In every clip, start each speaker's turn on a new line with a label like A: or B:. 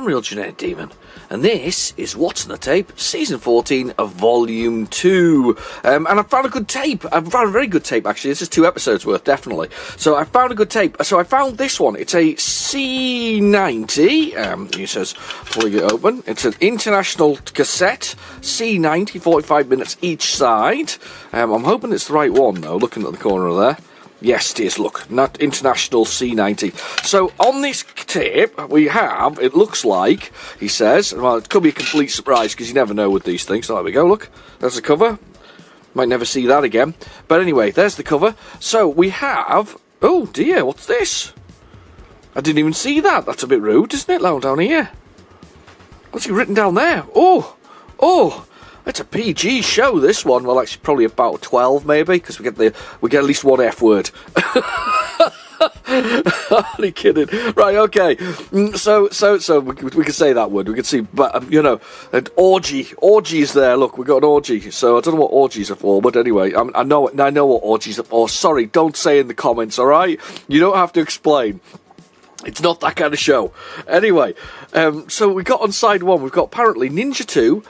A: Real Genetic Demon, and this is What's in the Tape, Season 14 of Volume 2. And I found a good tape. I found a very good tape, actually. This is 2 episodes worth, definitely. So I found a good tape. So I found this one. It's a C90. He says, pulling it open. It's an international cassette, C90, 45 minutes each side. I'm hoping it's the right one, though, looking at the corner of there. Yes, it is, look, not international C90. So, on this tape, we have, it looks like, he says, well, it could be a complete surprise, because you never know with these things. So, there we go, look, there's the cover. Might never see that again. But anyway, there's the cover. So, we have, oh dear, what's this? I didn't even see that. That's a bit rude, isn't it, down here? What's he written down there? Oh, it's a PG show, this one. Well, actually, probably about 12, maybe, because we get at least one F word. Only kidding. Right, okay. So we can say that word. We can see, but an orgy. Orgy is there. Look, we've got an orgy. So I don't know what orgies are for, but anyway, I know what orgies are for. Sorry, don't say in the comments. All right, you don't have to explain. It's not that kind of show. Anyway, so we got on side 1, we've got apparently Ninja 2,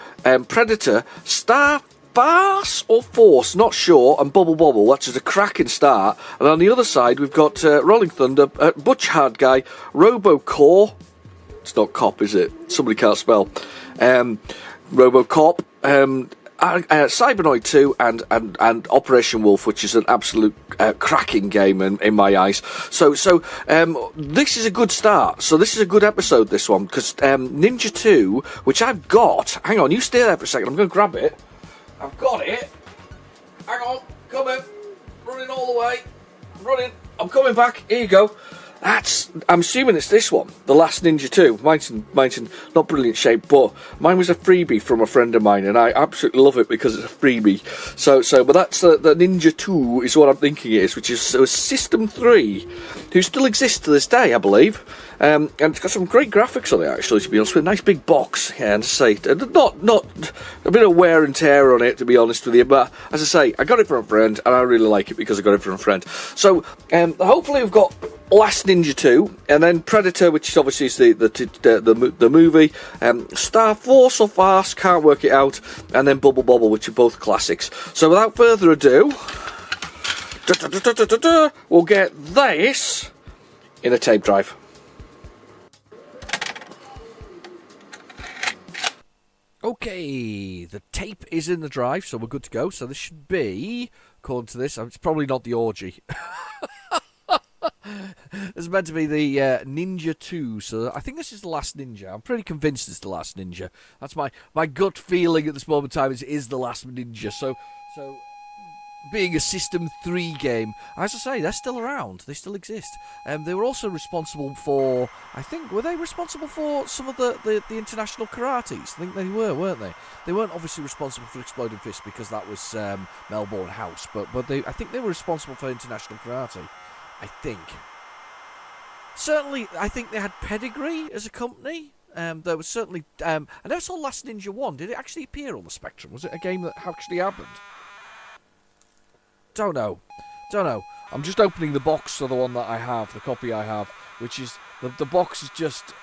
A: Predator, Star Farce or Force, not sure, and Bubble Bobble, which is a cracking start. And on the other side, we've got Rolling Thunder, Butch Hard Guy, Robocore. It's not cop, is it? Somebody can't spell. Robocop, Cybernoid 2 and Operation Wolf, which is an absolute cracking game in my eyes. So this is a good start. So this is a good episode, this one, because Ninja 2, which I've got. Hang on, you stay there for a second. I'm going to grab it. I've got it. Hang on, coming, running all the way. I'm coming back. Here you go. I'm assuming it's this one, The Last Ninja 2. Mine's in not brilliant shape, but mine was a freebie from a friend of mine, and I absolutely love it because it's a freebie. But that's the Ninja 2 is what I'm thinking it is, which is System 3, who still exists to this day, I believe. And it's got some great graphics on it, actually, to be honest with a nice big box, and to say, not a bit of wear and tear on it, to be honest with you, but as I say, I got it from a friend, and I really like it because I got it from a friend. So, hopefully we've got Last Ninja 2, and then Predator, which is obviously the movie, Star Force or Farce, can't work it out, and then Bubble Bobble, which are both classics. So without further ado, we'll get this in a tape drive. Okay, the tape is in the drive, so we're good to go. So this should be, according to this, it's probably not the orgy. It's meant to be the Ninja 2, so I think this is The Last Ninja. I'm pretty convinced it's The Last Ninja. That's my gut feeling at this moment in time is The Last Ninja. So being a System 3 game, as I say, they're still around. They still exist. They were also responsible for, I think, were they responsible for some of the international karates? I think they were, weren't they? They weren't obviously responsible for Exploding Fist because that was Melbourne House, but I think they were responsible for international karate. I think. Certainly, I think they had pedigree as a company. There was certainly... I never saw Last Ninja 1. Did it actually appear on the Spectrum? Was it a game that actually happened? Don't know. I'm just opening the box for the one that I have, the copy I have, which is... The box is just...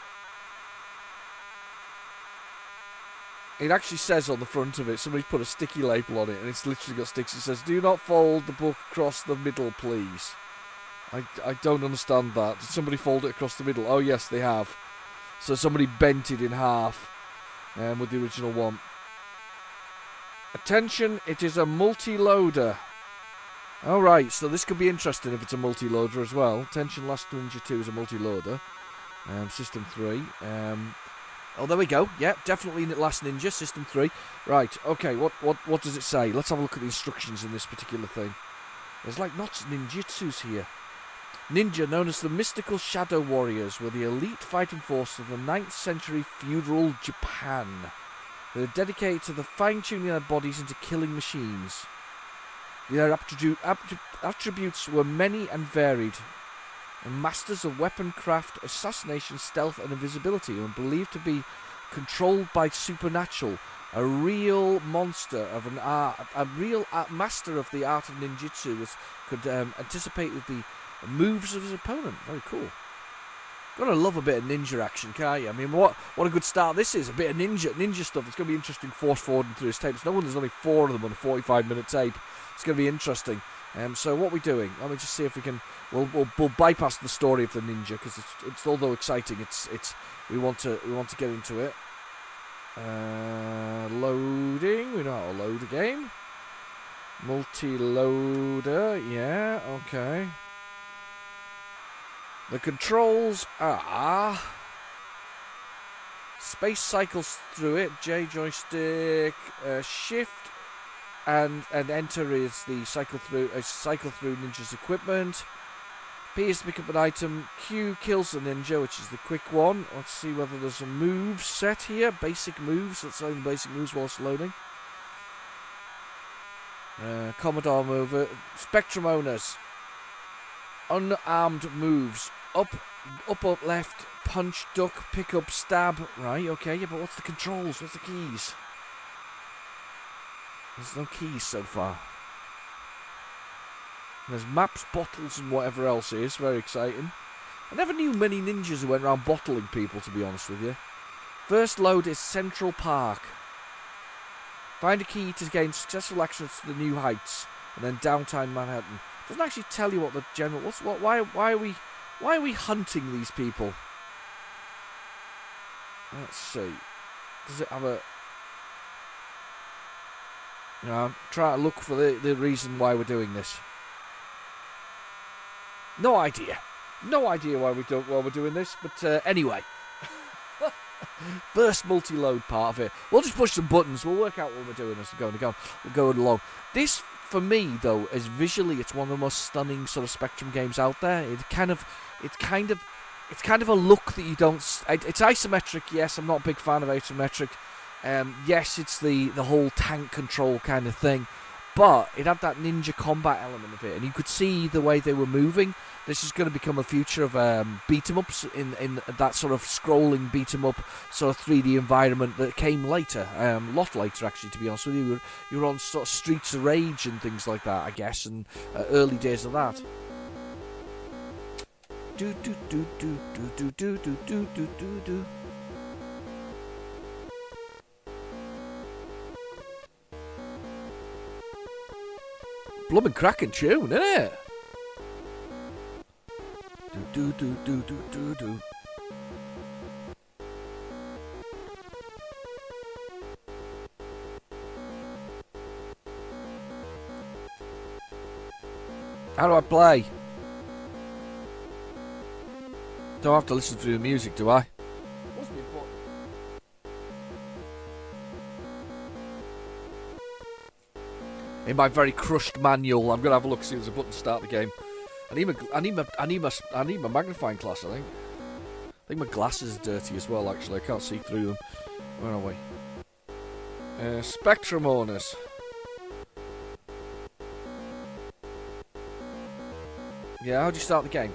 A: It actually says on the front of it, somebody's put a sticky label on it, and it's literally got sticks. It says, "Do not fold the book across the middle, please." I don't understand that. Did somebody fold it across the middle? Oh, yes, they have. So somebody bent it in half with the original one. Attention, it is a multi-loader. Alright, so this could be interesting if it's a multi-loader as well. Attention, Last Ninja 2 is a multi-loader. System 3. Oh, there we go. Yeah, definitely Last Ninja, System 3. Right, okay, what does it say? Let's have a look at the instructions in this particular thing. There's like lots of ninjutsus here. Ninja, known as the mystical shadow warriors, were the elite fighting force of the 9th century feudal Japan. They were dedicated to the fine-tuning their bodies into killing machines. Their attributes were many and varied. And masters of weapon craft, assassination, stealth, and invisibility, and believed to be controlled by supernatural. A real monster of an art, a real master of the art of ninjutsu could anticipate with the moves of his opponent. Very cool.
B: Gotta love a bit of ninja action, can't you? I mean, what a good start this is. A bit of ninja stuff. It's going to be interesting forwarding through his tapes. No wonder there's only 4 of them on a 45-minute tape. It's going to be interesting. So what are we doing? Let me just see if we can. We'll bypass the story of the ninja because it's although exciting, it's we want to get into it. Loading. We know how to load a game. Multi-loader. Yeah. Okay. The controls are space cycles through it, J joystick, shift, and enter is the cycle through ninja's equipment. P is to pick up an item. Q kills the ninja, which is the quick one. Let's see whether there's a move set here. Basic moves. Let's learn the basic moves while it's loading. Commodore mover. Spectrum owners. Unarmed moves. Up, left, punch, duck, pick up, stab. Right, okay, yeah, but what's the controls? What's the keys? There's no keys so far. There's maps, bottles, and whatever else is. Very exciting. I never knew many ninjas who went around bottling people, to be honest with you. First load is Central Park. Find a key to gain successful access to the new heights, and then downtown Manhattan. Doesn't actually tell you what the general. Why are we hunting these people? Let's see. Does it have a? I'm trying to look for the reason why we're doing this. No idea. No idea why we're doing this. But anyway, first multi-load part of it. We'll just push some buttons. We'll work out what we're doing as we're going along. This, for me, though, is visually, it's one of the most stunning sort of Spectrum games out there. It's kind of a look that you don't. It's isometric. Yes, I'm not a big fan of isometric. Yes, it's the whole tank control kind of thing, but it had that ninja combat element of it, and you could see the way they were moving. This is going to become a future of beat 'em ups in that sort of scrolling beat 'em up sort of 3D environment that came later, a lot later actually. To be honest with you, you were on sort of Streets of Rage and things like that, I guess, and early days of that. Do do do do do do do do do do do. Bloomin' cracking tune, isn't it? Do do do do do do. How do I play? Don't have to listen through the music, do I? In my very crushed manual, I'm gonna have a look, see if there's a button to start the game. I need my magnifying glass. I think my glasses are dirty as well. Actually, I can't see through them. Where are we? Spectrum owners. Yeah, how do you start the game?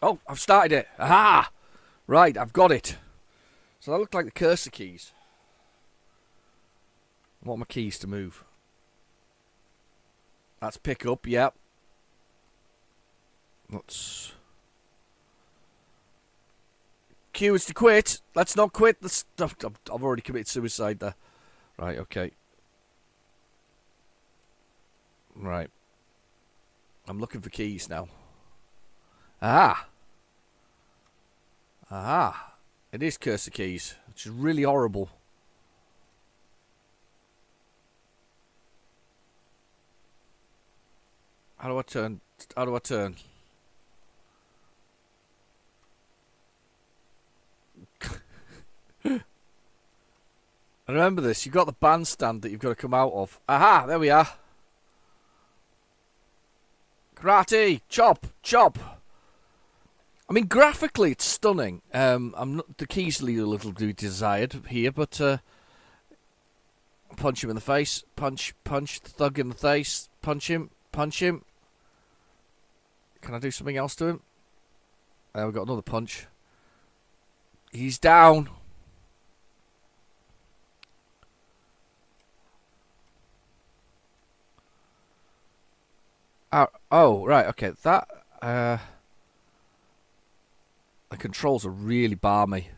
B: Oh, I've started it. Aha! Right, I've got it. So that looked like the cursor keys. What are my keys to move? That's pick up, yep. Let's... Q is to quit. Let's not quit the stuff. I've already committed suicide there. Right, okay. Right. I'm looking for keys now. Aha! Aha! It is cursor keys, which is really horrible. How do I turn? How do I turn? And remember this, you've got the bandstand that you've got to come out of. Aha, there we are. Karate, chop, chop. I mean, graphically, it's stunning. I'm not, the keys leave a little to be desired here, but punch him in the face, punch the thug in the face, punch him. Can I do something else to him? There, we've got another punch. He's down. Oh, right, okay. That, the controls are really balmy.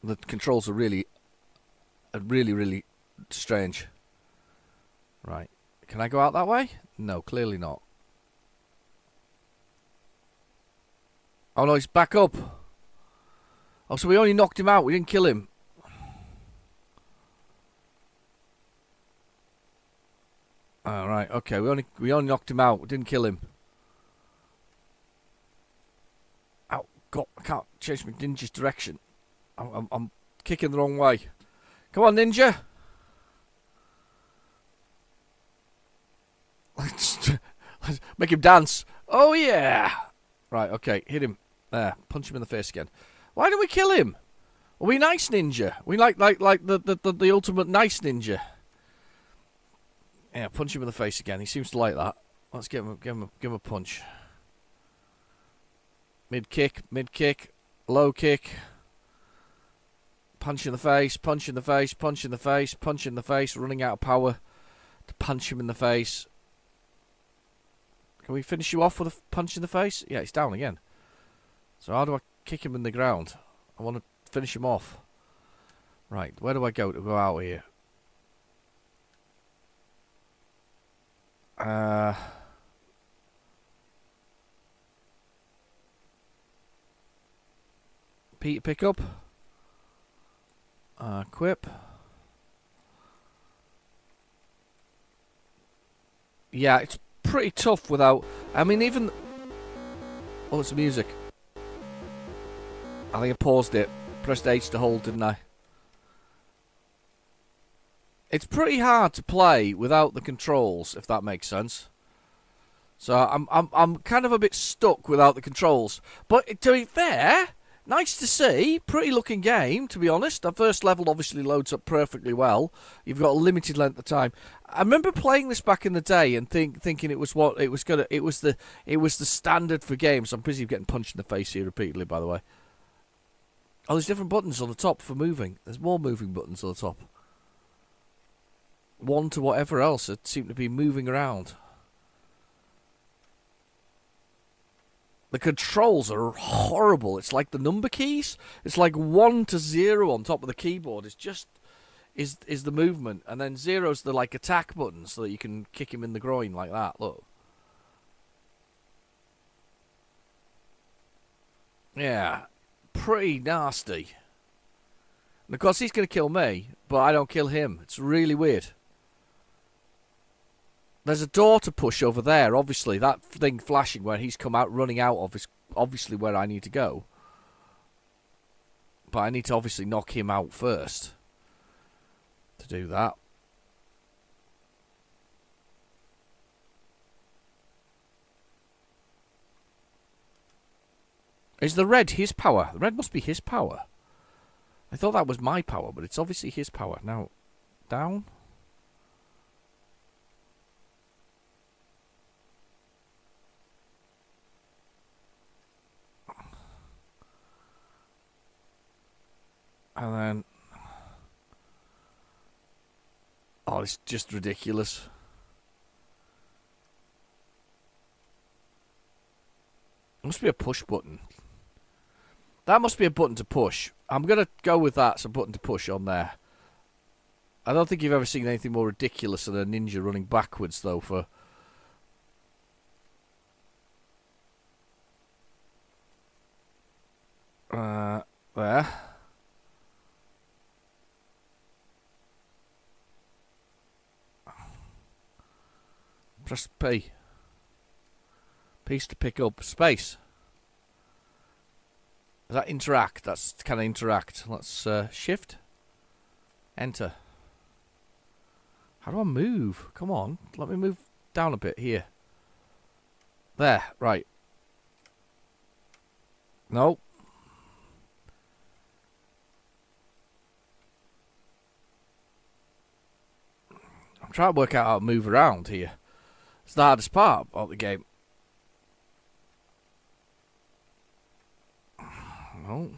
B: The controls are really, really strange. Right. Can I go out that way? No, clearly not. Oh no, he's back up. Oh, so we only knocked him out. We didn't kill him. Oh, right. Okay, we only knocked him out. We didn't kill him. Ow, God, I can't change my ninja's direction. I'm kicking the wrong way. Come on, ninja. Let's make him dance. Oh yeah. Right. Okay. Hit him. There. Punch him in the face again. Why don't we kill him? Are we nice ninja? We like the ultimate nice ninja. Yeah. Punch him in the face again. He seems to like that. Let's give him a punch. Mid kick. Low kick. Punch in the face. Punch in the face. Punch in the face. Punch in the face. Running out of power to punch him in the face. Can we finish you off with a punch in the face? Yeah, he's down again. So how do I kick him in the ground? I want to finish him off. Right, where do I go to go out here? Pete, pick up. Equip. Yeah, it's pretty tough without... I mean, even... Oh, it's the music. I think I paused it. Pressed H to hold, didn't I? It's pretty hard to play without the controls, if that makes sense. So I'm kind of a bit stuck without the controls. But to be fair, nice to see. Pretty looking game, to be honest. The first level obviously loads up perfectly well. You've got a limited length of time. I remember playing this back in the day and thinking it was what it was gonna. It was the standard for games. I'm busy getting punched in the face here repeatedly, by the way. Oh, there's different buttons on the top for moving. There's more moving buttons on the top. One to whatever else. It seemed to be moving around. The controls are horrible. It's like the number keys. It's like 1 to 0 on top of the keyboard. It's just is the movement, and then 0's the like attack button, so that you can kick him in the groin like that. Look. Yeah, pretty nasty. And of course, he's going to kill me, but I don't kill him. It's really weird. There's a door to push over there, obviously. That thing flashing where he's come out, running out of is obviously where I need to go. But I need to obviously knock him out first to do that. Is the red his power? The red must be his power. I thought that was my power, but it's obviously his power. Now, down. And then... Oh, it's just ridiculous. It must be a push button. That must be a button to push. I'm going to go with that as a button to push on there. I don't think you've ever seen anything more ridiculous than a ninja running backwards, though, for... there. Press P. P's to pick up. Space. Does that interact? That's kind of interact. Let's shift. Enter. How do I move? Come on. Let me move down a bit here. There. Right. No. I'm trying to work out how to move around here. It's the hardest part of the game. No.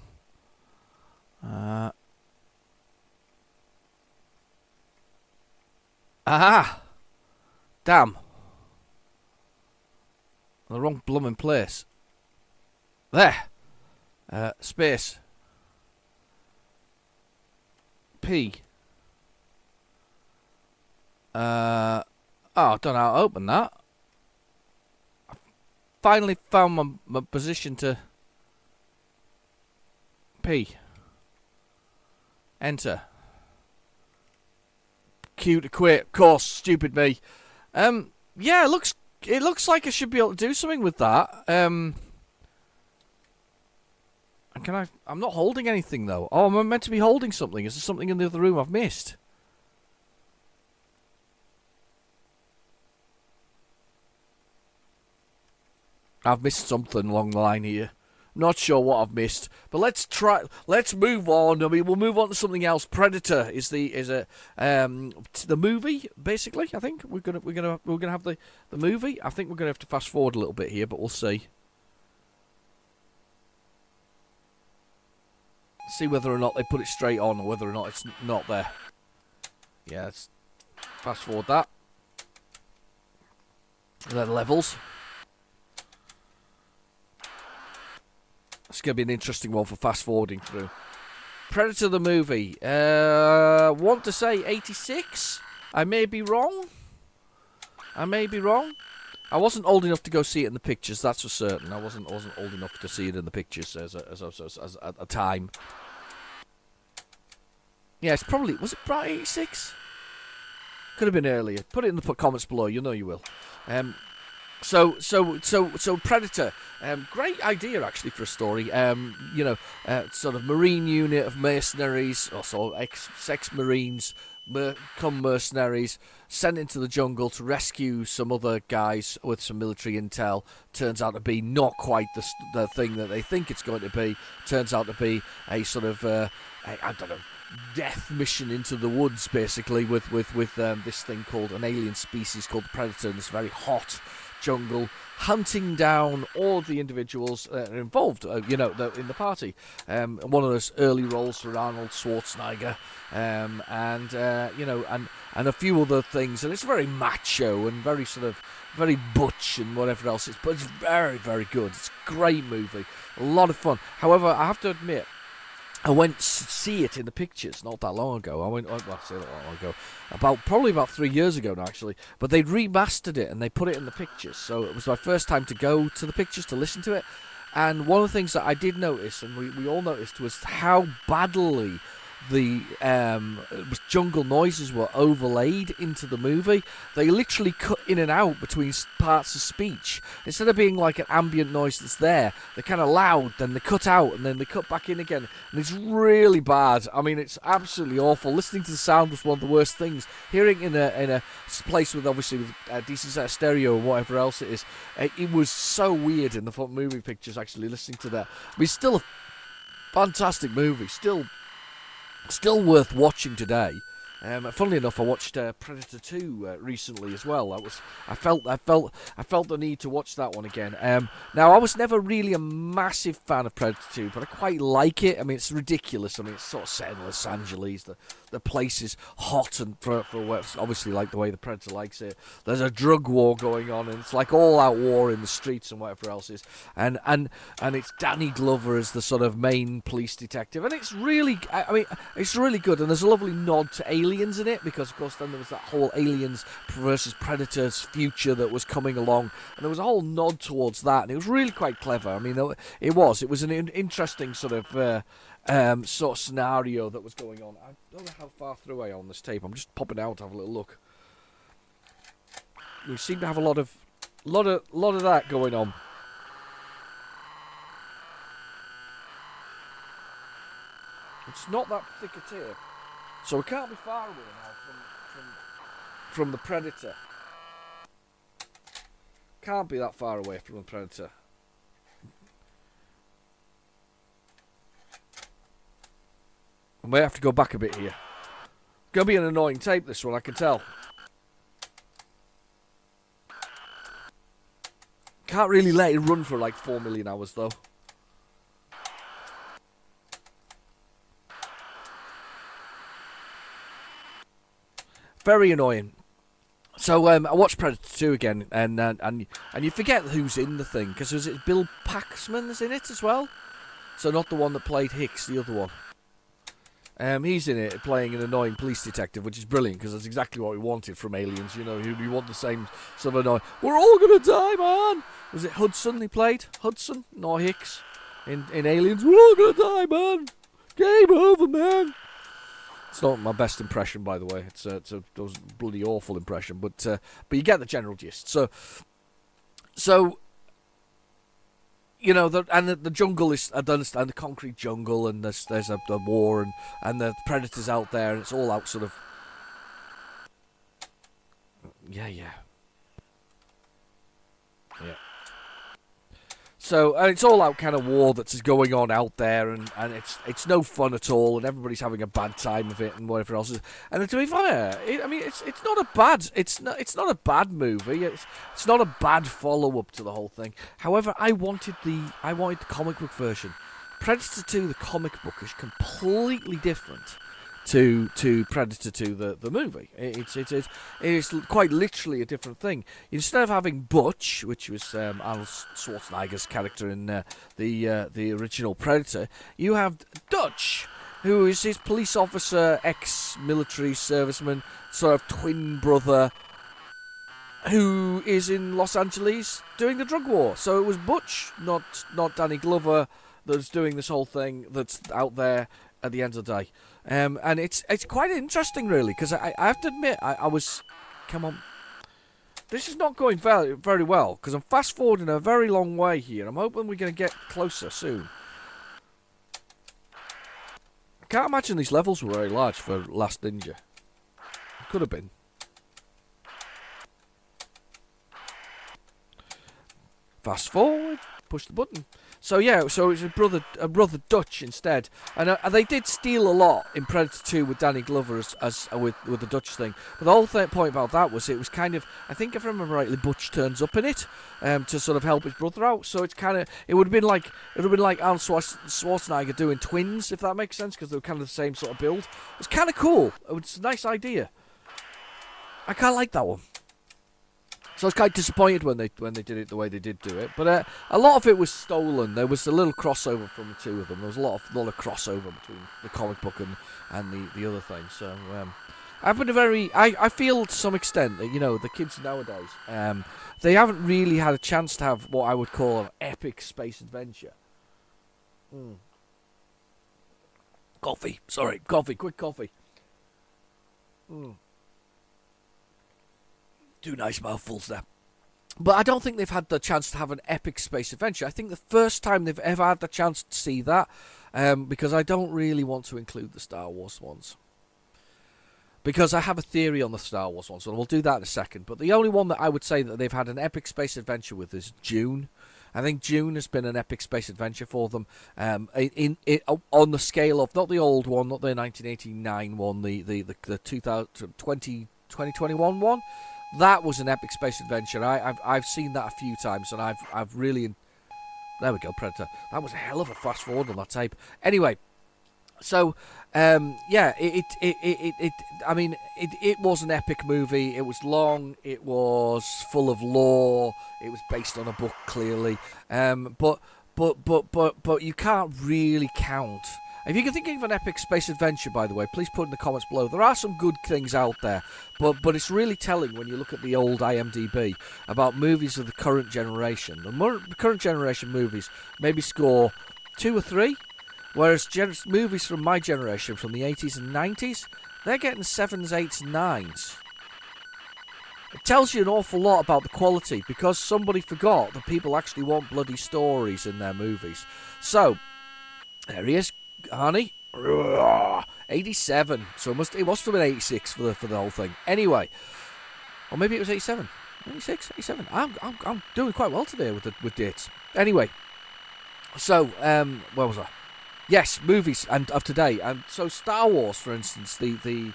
B: Aha! Damn. The wrong blooming place. There. Space. P. Oh, I don't know how to open that. I finally found my position to P. Enter. Q to quit. Of course, stupid me. Yeah, it looks like I should be able to do something with that. And I'm not holding anything though. Oh, am I meant to be holding something? Is there something in the other room I've missed? I've missed something along the line here. Not sure what I've missed, but let's move on. I mean, we'll move on to something else. Predator is the movie basically. I think we're gonna have the movie. I think we're gonna have to fast forward a little bit here, but we'll see. See whether or not they put it straight on, or whether or not it's not there. Yeah, let's fast forward that. And then levels. It's going to be an interesting one for fast forwarding through. Predator the movie. Want to say 86? I may be wrong. I wasn't old enough to go see it in the pictures, that's for certain. I wasn't old enough to see it in the pictures as at a time. Yeah, it's probably... Was it probably 86? Could have been earlier. Put it in the comments below, you know you will. So Predator, great idea actually for a story. Sort of marine unit of mercenaries, also ex Marines, become mercenaries, sent into the jungle to rescue some other guys with some military intel. Turns out to be not quite the thing that they think it's going to be. Turns out to be a sort of death mission into the woods, basically, with this thing called an alien species called the Predator in this very hot jungle, hunting down all of the individuals that are involved, in the party. One of those early roles for Arnold Schwarzenegger, and a few other things. And it's very macho and very sort of very butch and whatever else. But it's very, very good. It's a great movie, a lot of fun. However, I have to admit, I went to see it in the pictures not that long ago. Probably about 3 years ago now, actually. But they'd remastered it and they put it in the pictures. So it was my first time to go to the pictures to listen to it. And one of the things that I did notice, and we all noticed, was how badly the jungle noises were overlaid into the movie. They literally cut in and out between parts of speech. Instead of being like an ambient noise that's there, they're kind of loud, then they cut out, and then they cut back in again. And it's really bad. I mean, it's absolutely awful. Listening to the sound was one of the worst things. Hearing in a place with a decent set of stereo and whatever else it is, it was so weird in the movie pictures actually listening to that. But it's still a fantastic movie. Still worth watching today. Funnily enough, I watched Predator 2 recently as well. I felt the need to watch that one again. Now, I was never really a massive fan of Predator 2, but I quite like it. I mean, it's ridiculous. I mean, it's sort of set in Los Angeles. The place is hot, and for obviously like the way the Predator likes it. There's a drug war going on, and it's like all-out war in the streets and whatever else is. And it's Danny Glover as the sort of main police detective, and it's really, it's really good. And there's a lovely nod to Aliens in it, because of course then there was that whole Aliens versus Predators future that was coming along, and there was a whole nod towards that, and it was really quite clever. I mean, it was an interesting sort of scenario that was going on. I don't know how far through I am on this tape. I'm just popping out to have a little look. We seem to have a lot of that going on. It's not that thick a tape, so we can't be far away now from the Predator. Can't be that far away from the Predator. I may have to go back a bit here. Gonna be an annoying tape, this one, I can tell. Can't really let it run for like 4 million hours though. Very annoying. So I watched Predator 2 again, and you forget who's in the thing, because was it Bill Paxman's in it as well? So not the one that played Hicks, the other one. He's in it playing an annoying police detective, which is brilliant because that's exactly what we wanted from Aliens. You know, you want the same sort of annoying. We're all gonna die, man. Was it Hudson he played? Hudson, not Hicks, in Aliens. We're all gonna die, man. Game over, man. It's not my best impression, by the way. It's a bloody awful impression, but you get the general gist. So. You know, the jungle is, I understand, the concrete jungle, and there's a war, and the predators out there, and it's all out sort of. Yeah. So it's all out kind of war that's going on out there, and it's no fun at all, and everybody's having a bad time of it, and whatever else. And to be fair, it's not a bad movie. It's not a bad follow up to the whole thing. However, I wanted the comic book version. Predator 2, the comic book, is completely different to Predator 2, the movie. It is quite literally a different thing. Instead of having Butch, which was Arnold Schwarzenegger's character in the original Predator, you have Dutch, who is his police officer, ex-military serviceman, sort of twin brother, who is in Los Angeles doing the drug war. So it was Butch, not Danny Glover, that's doing this whole thing that's out there at the end of the day. And it's quite interesting, really, because I have to admit, I was... Come on. This is not going very, very well, because I'm fast-forwarding a very long way here. I'm hoping we're going to get closer soon. I can't imagine these levels were very large for Last Ninja. Could have been. Fast forward, push the button. So yeah, so it's a brother Dutch instead, and they did steal a lot in Predator 2 with Danny Glover as with the Dutch thing. But the whole point about that was it was kind of, I think if I remember rightly, Butch turns up in it to sort of help his brother out. So it's kind of, it would have been like Arnold Schwarzenegger doing Twins, if that makes sense, because they were kind of the same sort of build. It's kind of cool. It's a nice idea. I kind of like that one. So I was kind of disappointed when they did it the way they did do it, but a lot of it was stolen. There was a little crossover from the two of them. There was a lot of crossover between the comic book and the other thing. So I've been I feel to some extent that, you know, the kids nowadays they haven't really had a chance to have what I would call an epic space adventure. Coffee, quick coffee. Two nice mouthfuls there. But I don't think they've had the chance to have an epic space adventure. I think the first time they've ever had the chance to see that, because I don't really want to include the Star Wars ones. Because I have a theory on the Star Wars ones, and we'll do that in a second. But the only one that I would say that they've had an epic space adventure with is Dune. I think Dune has been an epic space adventure for them, on the scale of, not the old one, not the 1989 one, the 2021 one. That was an epic space adventure. I've seen that a few times, and I've really... There we go, Predator. That was a hell of a fast forward on that tape. Anyway, so yeah, it was an epic movie. It was long. It was full of lore. It was based on a book, clearly. But you can't really count. If you can think of an epic space adventure, by the way, please put in the comments below. There are some good things out there, but it's really telling when you look at the old IMDb about movies of the current generation. The current generation movies maybe score 2 or 3, whereas movies from my generation, from the 80s and 90s, they're getting 7s, 8s, 9s. It tells you an awful lot about the quality, because somebody forgot that people actually want bloody stories in their movies. So, there he is. Honey, 87. So it must have been 86 for the whole thing. Anyway, or maybe it was 87, 86, 87. I'm doing quite well today with dates. Anyway, so where was I? Yes, movies and of today. And so Star Wars, for instance, the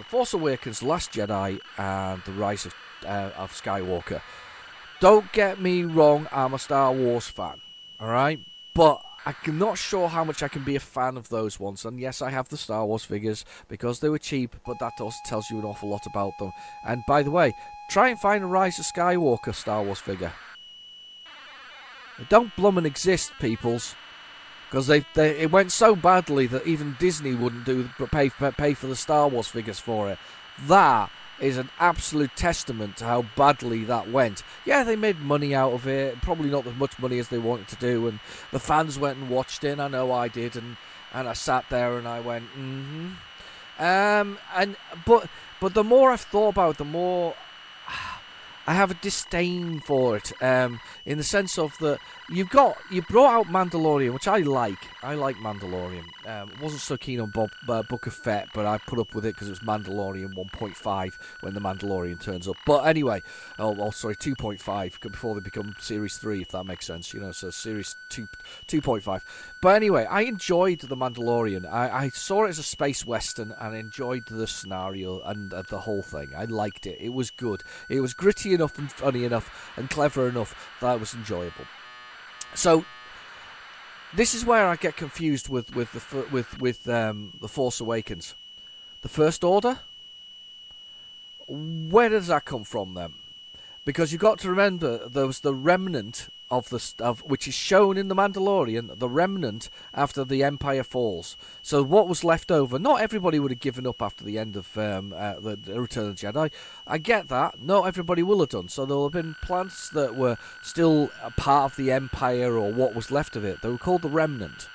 B: Force Awakens, The Last Jedi, and The Rise of Skywalker. Don't get me wrong, I'm a Star Wars fan. All right. But I'm not sure how much I can be a fan of those ones. And yes, I have the Star Wars figures because they were cheap, but that also tells you an awful lot about them. And by the way, try and find a Rise of Skywalker Star Wars figure. They don't blummin' exist, peoples. Because it went so badly that even Disney wouldn't pay for the Star Wars figures for it. That is an absolute testament to how badly that went. Yeah, they made money out of it, probably not as much money as they wanted to do, and the fans went and watched it, and I know I did, and I sat there and I went, but the more I've thought about it, the more I have a disdain for it, in the sense of that you brought out Mandalorian, which I like. I like Mandalorian. Wasn't so keen on Book of Fett, but I put up with it because it was Mandalorian 1.5 when the Mandalorian turns up. But anyway, sorry, 2.5 before they become Series 3, if that makes sense. So Series 2.5. But anyway, I enjoyed the Mandalorian. I saw it as a space western and enjoyed the scenario and the whole thing. I liked it. It was good. It was gritty enough and funny enough and clever enough that it was enjoyable. So this is where I get confused with the Force Awakens. The First Order. Where does that come from then? Because you've got to remember there was the remnant of which is shown in the Mandalorian, the remnant after the Empire falls. So what was left over? Not everybody would have given up after the end of the Return of the Jedi. I get that. Not everybody will have done. So there will have been plants that were still a part of the Empire or what was left of it. They were called the remnant.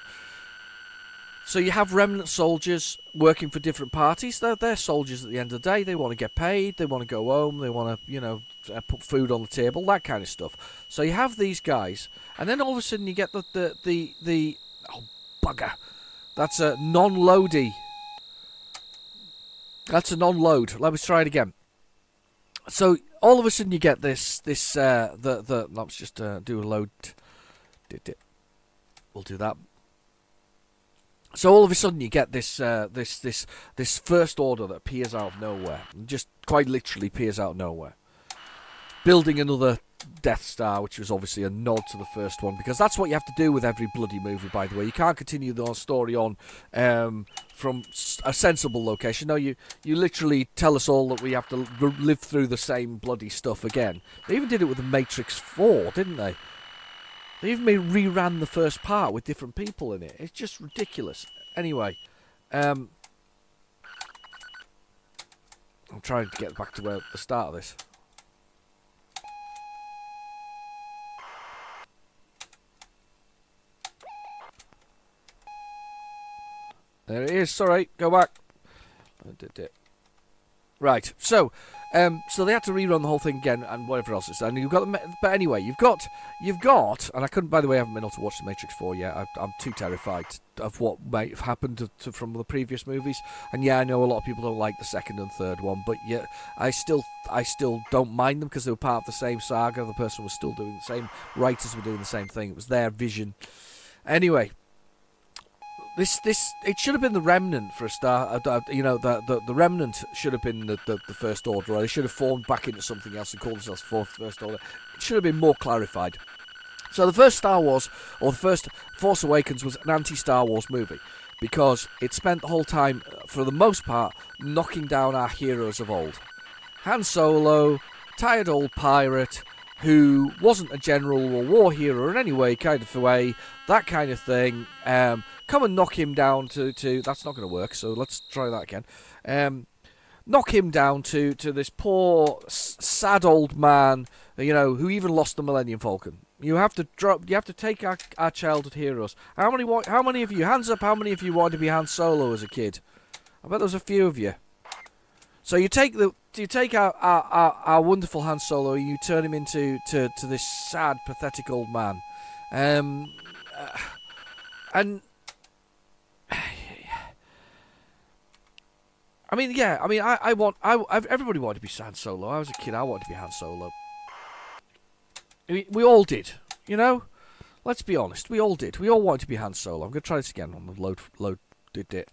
B: So you have remnant soldiers working for different parties. They're soldiers at the end of the day. They want to get paid. They want to go home. They want to, put food on the table. That kind of stuff. So you have these guys, and then all of a sudden you get the oh bugger, that's a non-loady. That's a non-load. Let me try it again. So all of a sudden you get this let's just do a load. We'll do that. So all of a sudden you get this First Order that appears out of nowhere, just quite literally appears out of nowhere, building another Death Star, which was obviously a nod to the first one, because that's what you have to do with every bloody movie. By the way, you can't continue the story on from a sensible location. No, you literally tell us all that we have to live through the same bloody stuff again. They even did it with the Matrix 4, didn't they? They even reran the first part with different people in it. It's just ridiculous. Anyway, I'm trying to get back to the start of this. There it is. Sorry, go back. I did it. Right. So they had to rerun the whole thing again and whatever else is. And you've got, but anyway, you've got, and I couldn't. By the way, I haven't been able to watch the Matrix 4 yet. I'm too terrified of what might have happened from the previous movies. And yeah, I know a lot of people don't like the second and third one, but yeah, I still don't mind them because they were part of the same saga. The person was still doing the same. Writers were doing the same thing. It was their vision. Anyway. It should have been the Remnant for a start. The Remnant should have been the First Order, or they should have formed back into something else and called themselves First Order. It should have been more clarified. So the first Star Wars, or the first Force Awakens, was an anti-Star Wars movie because it spent the whole time, for the most part, knocking down our heroes of old. Han Solo, tired old pirate who wasn't a general or war hero in any way, kind of way, that kind of thing. Come and knock him down to that's not going to work, so let's try that again. Knock him down to this poor, sad old man, who even lost the Millennium Falcon. You have to take our childhood heroes. How many of you, hands up, how many of you wanted to be Han Solo as a kid? I bet there's a few of you. So you take our wonderful Han Solo, and you turn him into this sad, pathetic old man. And I mean, yeah. I mean, everybody wanted to be Han Solo. I was a kid. I wanted to be Han Solo. We all did, Let's be honest. We all did. We all wanted to be Han Solo. I'm gonna try this again. On the load did it.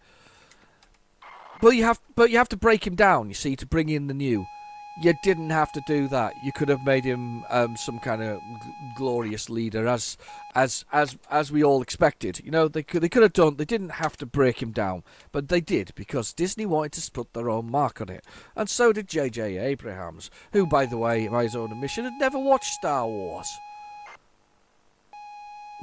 B: But you have to break him down. You see, to bring in the new. You didn't have to do that. You could have made him some kind of glorious leader, as we all expected. You know, they could have done. They didn't have to break him down, but they did because Disney wanted to put their own mark on it, and so did J.J. Abrams, who, by the way, by his own admission, had never watched Star Wars.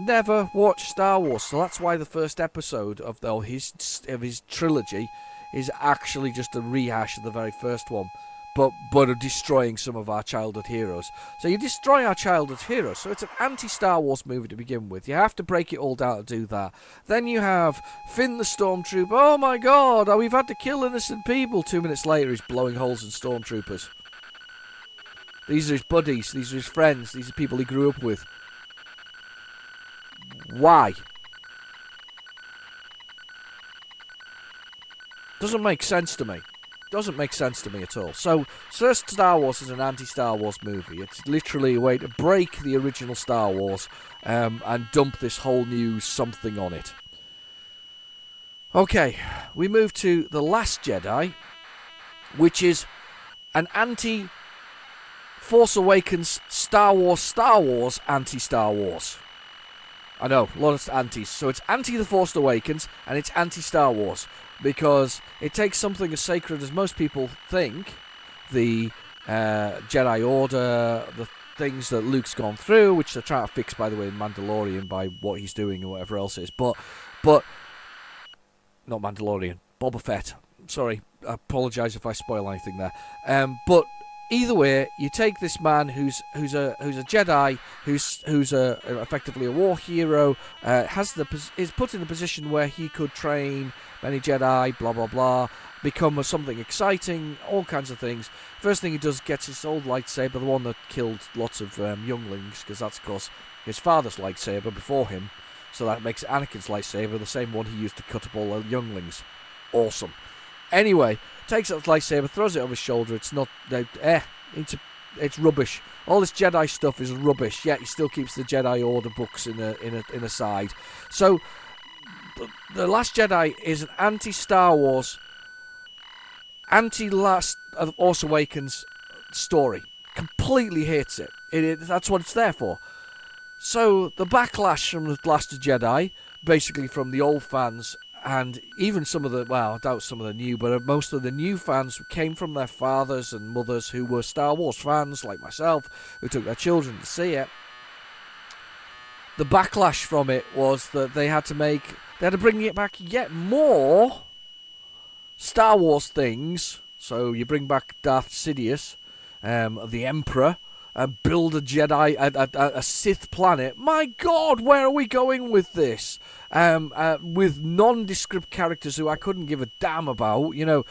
B: Never watched Star Wars, so that's why the first episode of his trilogy is actually just a rehash of the very first one. But are destroying some of our childhood heroes. So you destroy our childhood heroes. So it's an anti-Star Wars movie to begin with. You have to break it all down to do that. Then you have Finn the Stormtrooper. Oh my god, we've had to kill innocent people. 2 minutes later, he's blowing holes in stormtroopers. These are his buddies. These are his friends. These are people he grew up with. Why? Doesn't make sense to me. Doesn't make sense to me at all. So, first Star Wars is an anti-Star Wars movie. It's literally a way to break the original Star Wars and dump this whole new something on it. Okay, we move to The Last Jedi, which is an anti-Force Awakens Star Wars anti-Star Wars. I know, a lot of antis. So it's anti-The Force Awakens and it's anti-Star Wars. Because it takes something as sacred as most people think, the Jedi Order, the things that Luke's gone through, which they're trying to fix, by the way, in Mandalorian by what he's doing or whatever else it is. But not Mandalorian, Boba Fett. Sorry, I apologise if I spoil anything there. But either way, you take this man who's a Jedi, who's effectively a war hero, is put in a position where he could train many Jedi, blah blah blah, become something exciting, all kinds of things. First thing he does, gets his old lightsaber, the one that killed lots of younglings, because that's of course his father's lightsaber before him, so that makes Anakin's lightsaber the same one he used to cut up all the younglings. Awesome. Anyway, takes that lightsaber, throws it over his shoulder. It's not, it's rubbish. All this Jedi stuff is rubbish. Yet he still keeps the Jedi Order books in a side. So, the Last Jedi is an anti-Star Wars, anti-Last Force Awakens story. Completely hates it. That's what it's there for. So the backlash from the Last Jedi, basically from the old fans. And even some of the, well, I doubt some of the new, but most of the new fans came from their fathers and mothers who were Star Wars fans, like myself, who took their children to see it. The backlash from it was that they had to bring it back yet more Star Wars things. So you bring back Darth Sidious, the Emperor, and build a Jedi, a Sith planet. My God, where are we going with this? With nondescript characters who I couldn't give a damn about. You know,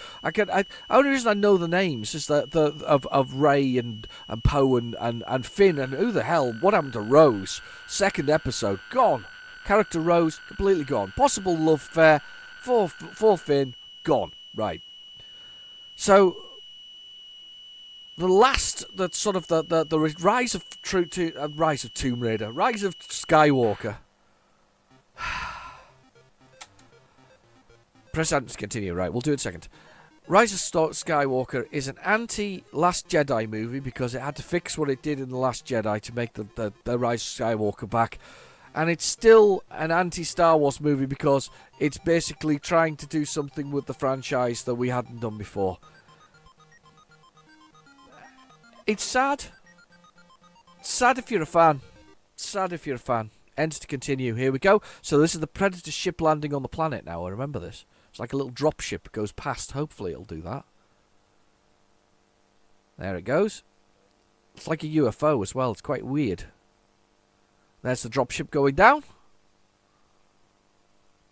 B: only reason I know the names is that of Rey and Poe and Finn, and who the hell? What happened to Rose? Second episode, gone. Character Rose completely gone. Possible love affair for Finn, gone. Right. So the last, that sort of the rise of Tomb Raider, rise of Skywalker. Press Enter to continue. Right, we'll do it in a second. Rise of Skywalker is an anti-Last Jedi movie because it had to fix what it did in The Last Jedi to make the Rise of Skywalker back. And it's still an anti-Star Wars movie because it's basically trying to do something with the franchise that we hadn't done before. It's sad. Sad if you're a fan. Sad if you're a fan. Enter to continue. Here we go. So this is the Predator ship landing on the planet now. I remember this. It's like a little drop ship. It goes past. Hopefully it'll do that. There it goes. It's like a UFO as well. It's quite weird. There's the dropship going down.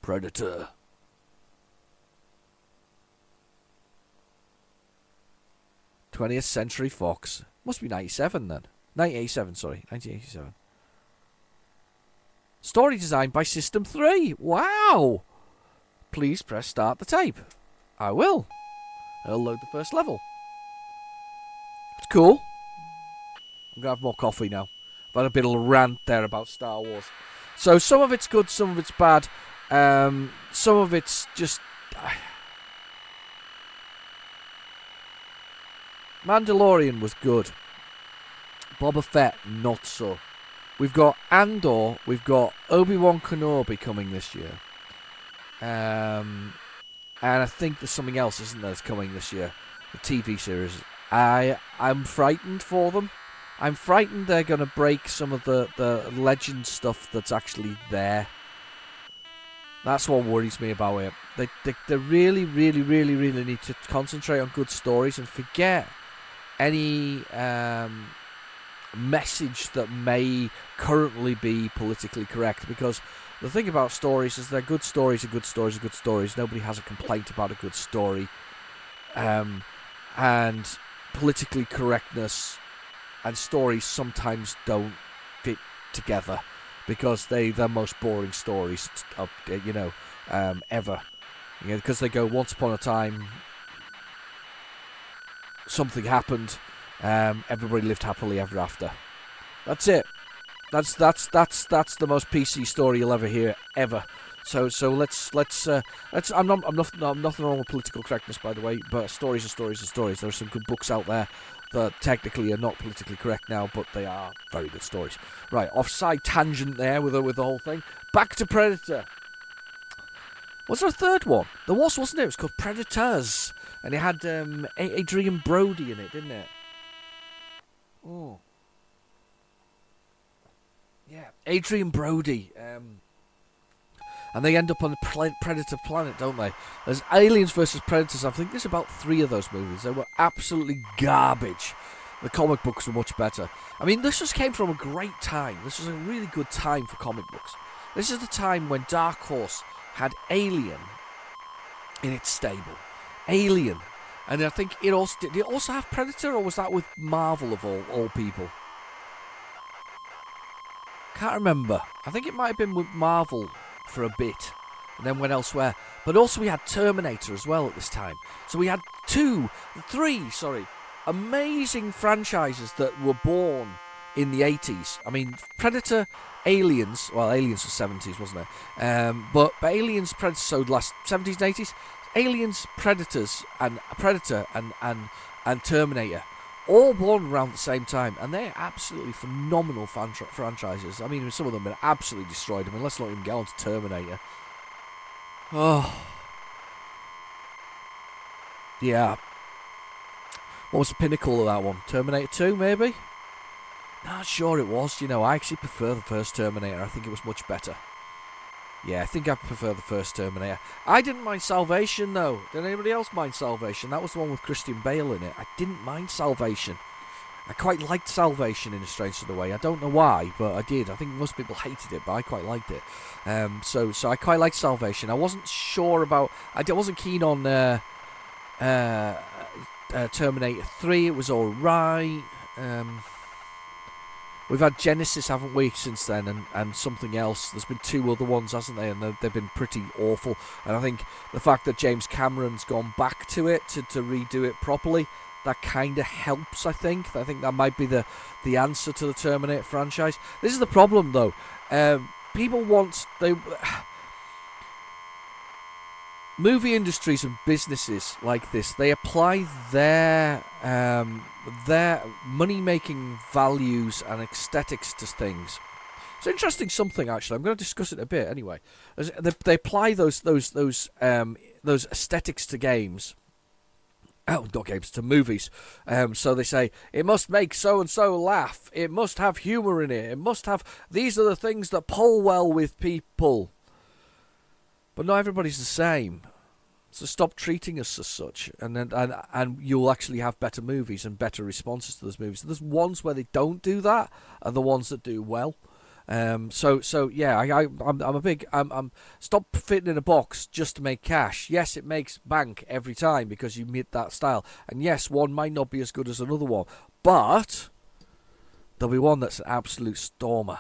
B: Predator. '20th Century Fox. Must be 97 then. 1987, sorry. 1987. Story designed by System 3. Wow! Please press start the tape. I will. I'll load the first level. It's cool. I'm going to have more coffee now. I've had a bit of a rant there about Star Wars. So some of it's good, some of it's bad. Some of it's just... Mandalorian was good. Boba Fett, not so. We've got Andor, we've got Obi-Wan Kenobi coming this year. And I think there's something else, isn't there, that's coming this year. The TV series. I'm frightened for them. I'm frightened they're going to break some of the legend stuff that's actually there. That's what worries me about it. They really, really, really, really need to concentrate on good stories and forget any message that may currently be politically correct, because the thing about stories is they're good stories are good stories are good stories. Nobody has a complaint about a good story. And politically correctness and stories sometimes don't fit together because they're the most boring stories ever. Because they go, once upon a time something happened, everybody lived happily ever after. That's it. That's the most PC story you'll ever hear ever. So let's I'm nothing wrong with political correctness, by the way, but stories are stories are stories. There are some good books out there that technically are not politically correct now, but they are very good stories. Right, offside tangent there with the whole thing. Back to Predator. Was there a third one? There was, wasn't it? It was called Predators, and it had Adrian Brody in it, didn't it? Oh. Yeah, Adrian Brody. And they end up on the Predator planet, don't they? There's Aliens versus Predators. I think there's about 3 of those movies. They were absolutely garbage. The comic books were much better. I mean, this just came from a great time. This was a really good time for comic books. This is the time when Dark Horse had Alien in its stable. Alien. And I think it also... Did it also have Predator, or was that with Marvel of all people? Can't remember. I think it might have been with Marvel for a bit and then went elsewhere. But also we had Terminator as well at this time. So we had 3 amazing franchises that were born in the 80s. I mean, Predator, Aliens, well, Aliens was 70s, wasn't it? But Aliens, Predator, so last 70s and 80s, Aliens, Predators, and Predator and Terminator, all born around the same time, and they're absolutely phenomenal franchises. I mean, some of them have been absolutely destroyed. I mean, let's not even get on to Terminator. Oh. Yeah. What was the pinnacle of that one? Terminator 2, maybe? Not sure it was. I actually prefer the first Terminator. I think it was much better. Yeah, I think I prefer the first Terminator. I didn't mind Salvation, though. Did anybody else mind Salvation? That was the one with Christian Bale in it. I didn't mind Salvation. I quite liked Salvation in a strange sort of way. I don't know why, but I did. I think most people hated it, but I quite liked it. So I quite liked Salvation. I wasn't sure about... I wasn't keen on Terminator 3. It was alright. We've had Genesis, haven't we, since then, and something else. There's been 2 other ones, hasn't there, and they've been pretty awful. And I think the fact that James Cameron's gone back to it to redo it properly, that kind of helps, I think. I think that might be the answer to the Terminator franchise. This is the problem, though. People want... Movie industries and businesses like this, they apply their money-making values and aesthetics to things. It's interesting something, actually. I'm going to discuss it a bit anyway. They apply those aesthetics to games. Oh, not games, to movies. So they say, it must make so-and-so laugh. It must have humour in it. It must have... These are the things that pull well with people. But not everybody's the same. So stop treating us as such, and you'll actually have better movies and better responses to those movies. There's ones where they don't do that, and the ones that do well. So yeah, I'm a big stop fitting in a box just to make cash. Yes, it makes bank every time because you meet that style, and yes, one might not be as good as another one, but there'll be one that's an absolute stormer.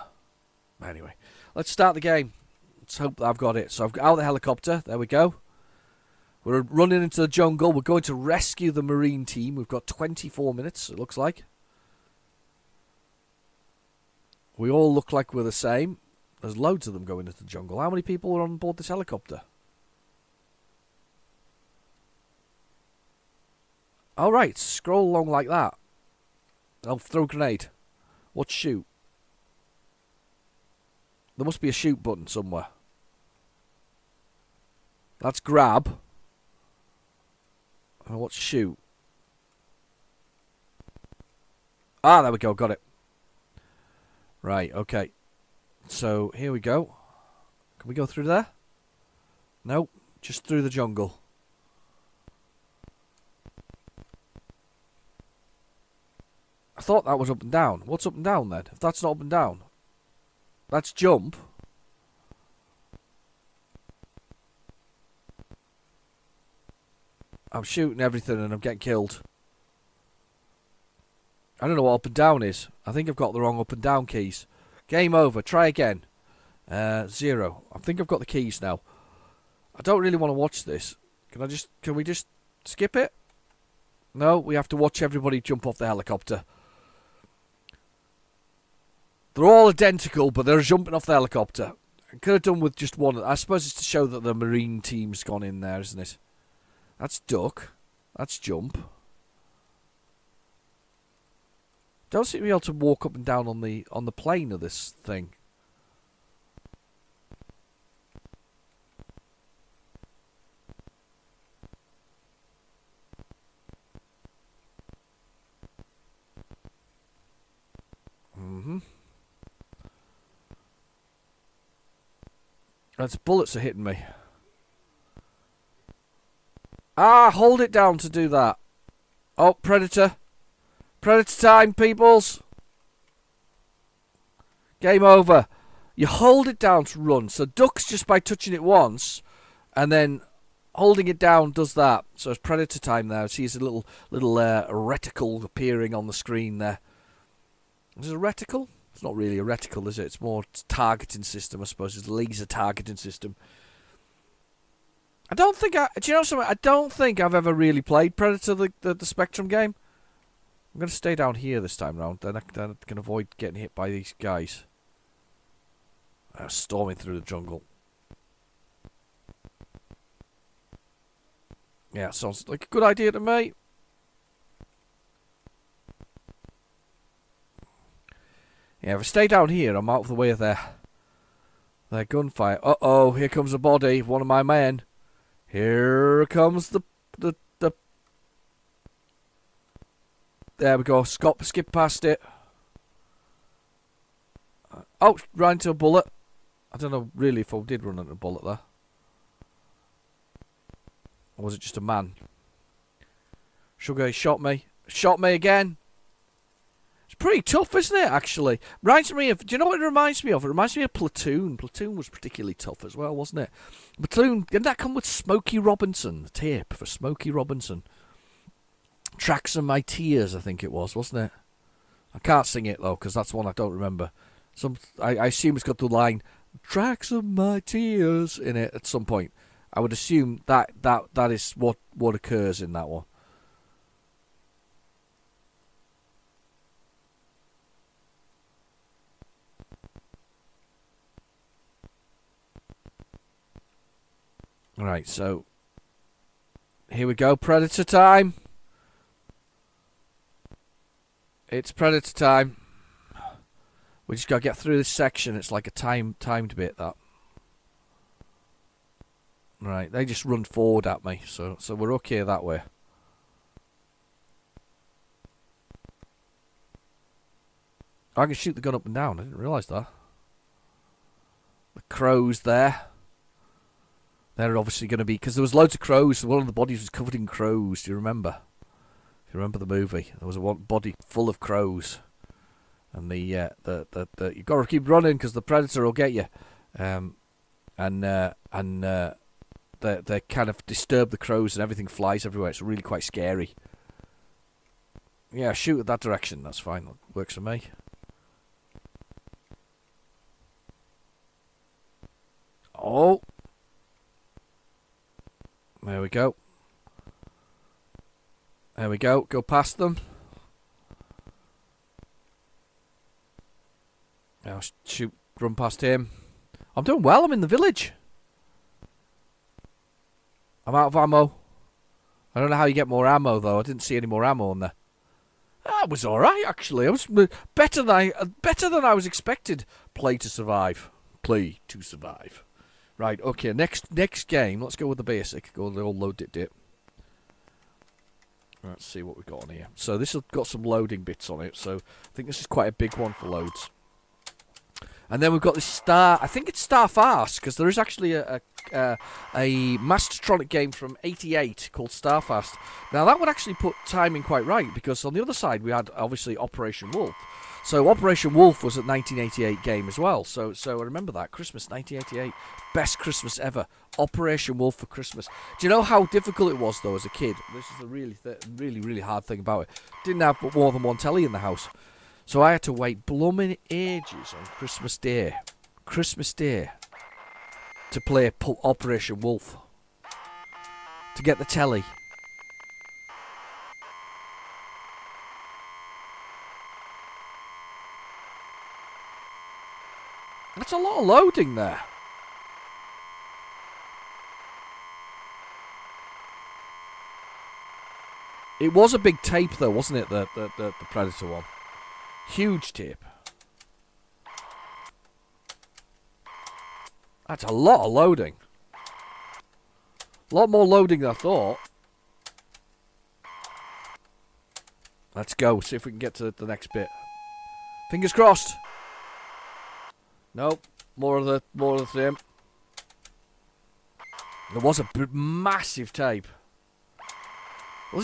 B: Anyway, let's start the game. Let's hope that I've got it. So I've got out the helicopter. There we go. We're running into the jungle. We're going to rescue the Marine team. We've got 24 minutes, it looks like. We all look like we're the same. There's loads of them going into the jungle. How many people are on board this helicopter? All right, scroll along like that. I'll throw a grenade. What's shoot? There must be a shoot button somewhere. That's grab. And what's shoot? Ah, there we go, got it. Right, okay. So, here we go. Can we go through there? Nope, just through the jungle. I thought that was up and down. What's up and down then? If that's not up and down, that's jump. I'm shooting everything and I'm getting killed. I don't know what up and down is. I think I've got the wrong up and down keys. Game over. Try again. 0. I think I've got the keys now. I don't really want to watch this. Can we just skip it? No, we have to watch everybody jump off the helicopter. They're all identical, but they're jumping off the helicopter. I could have done with just one. I suppose it's to show that the marine team's gone in there, isn't it? That's duck. That's jump. Don't seem to be able to walk up and down on the plane of this thing. That's bullets are hitting me. Ah, hold it down to do that. Oh, predator. Predator time, peoples. Game over. You hold it down to run. So ducks just by touching it once, and then holding it down does that. So it's predator time there. See, there's a little reticle appearing on the screen there. Is it a reticle? It's not really a reticle, is it? It's more targeting system, I suppose. It's a laser targeting system. Do you know something? I don't think I've ever really played Predator, the Spectrum game. I'm going to stay down here this time round. Then I can avoid getting hit by these guys. Storming through the jungle. Yeah, sounds like a good idea to me. Yeah, if I stay down here, I'm out of the way of their gunfire. Uh-oh, here comes a body of one of my men. Here comes the There we go. Skip past it. Oh, ran into a bullet. I don't know really if I did run into a bullet there. Or was it just a man? Sugar, he shot me. Shot me again. It's pretty tough, isn't it, actually? Reminds me of... Do you know what it reminds me of? It reminds me of Platoon. Platoon was particularly tough as well, wasn't it? Platoon, didn't that come with Smokey Robinson? The tape for Smokey Robinson. Tracks of My Tears, I think it was, wasn't it? I can't sing it, though, because that's one I don't remember. I assume it's got the line, Tracks of My Tears, in it at some point. I would assume that is what occurs in that one. Alright, so here we go, Predator time. It's Predator time. We just gotta get through this section. It's like a timed bit, that. Right, they just run forward at me, so we're okay that way. I can shoot the gun up and down. I didn't realise that. The crows there. They're obviously going to be... Because there was loads of crows. One of the bodies was covered in crows. Do you remember? If you remember the movie, there was a one body full of crows. And you got to keep running because the predator will get you. They kind of disturb the crows and everything flies everywhere. It's really quite scary. Yeah, shoot at that direction. That's fine. That works for me. Oh. There we go. There we go. Go past them. Now shoot. Run past him. I'm doing well. I'm in the village. I'm out of ammo. I don't know how you get more ammo though. I didn't see any more ammo on there. That was all right actually. It was better than I was expected. Play to survive. Play to survive. Right. Okay. Next game. Let's go with the basic. Go with the old load dip. Let's see what we've got on here. So this has got some loading bits on it. So I think this is quite a big one for loads. And then we've got this Star. I think it's Star Fast because there is actually a Mastertronic game from '88 called Starfast. Now that would actually put timing quite right because on the other side we had obviously Operation Wolf. So Operation Wolf was a 1988 game as well. So I remember that Christmas 1988, best Christmas ever. Operation Wolf for Christmas. Do you know how difficult it was though as a kid? This is the really hard thing about it. Didn't have more than one telly in the house, so I had to wait blooming ages on Christmas Day to play Operation Wolf, to get the telly. That's a lot of loading there. It was a big tape though, wasn't it, the Predator one? Huge tape. That's a lot of loading. A lot more loading than I thought. Let's go, see if we can get to the next bit. Fingers crossed. Nope, more of the same. There was a massive tape. There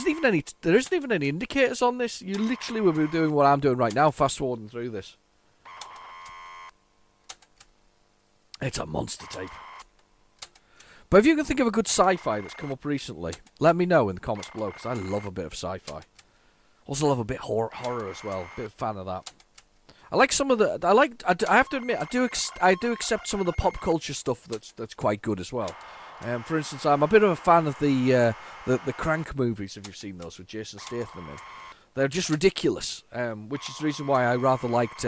B: isn't even any indicators on this. You literally will be doing what I'm doing right now, fast forwarding through this. It's a monster tape. But if you can think of a good sci-fi that's come up recently, let me know in the comments below, because I love a bit of sci-fi. Also love a bit horror as well. A bit of a fan of that. I like some of the. I have to admit, I do accept some of the pop culture stuff that's quite good as well. For instance, I'm a bit of a fan of the Crank movies. If you've seen those with Jason Statham in, they're just ridiculous. Which is the reason why I rather liked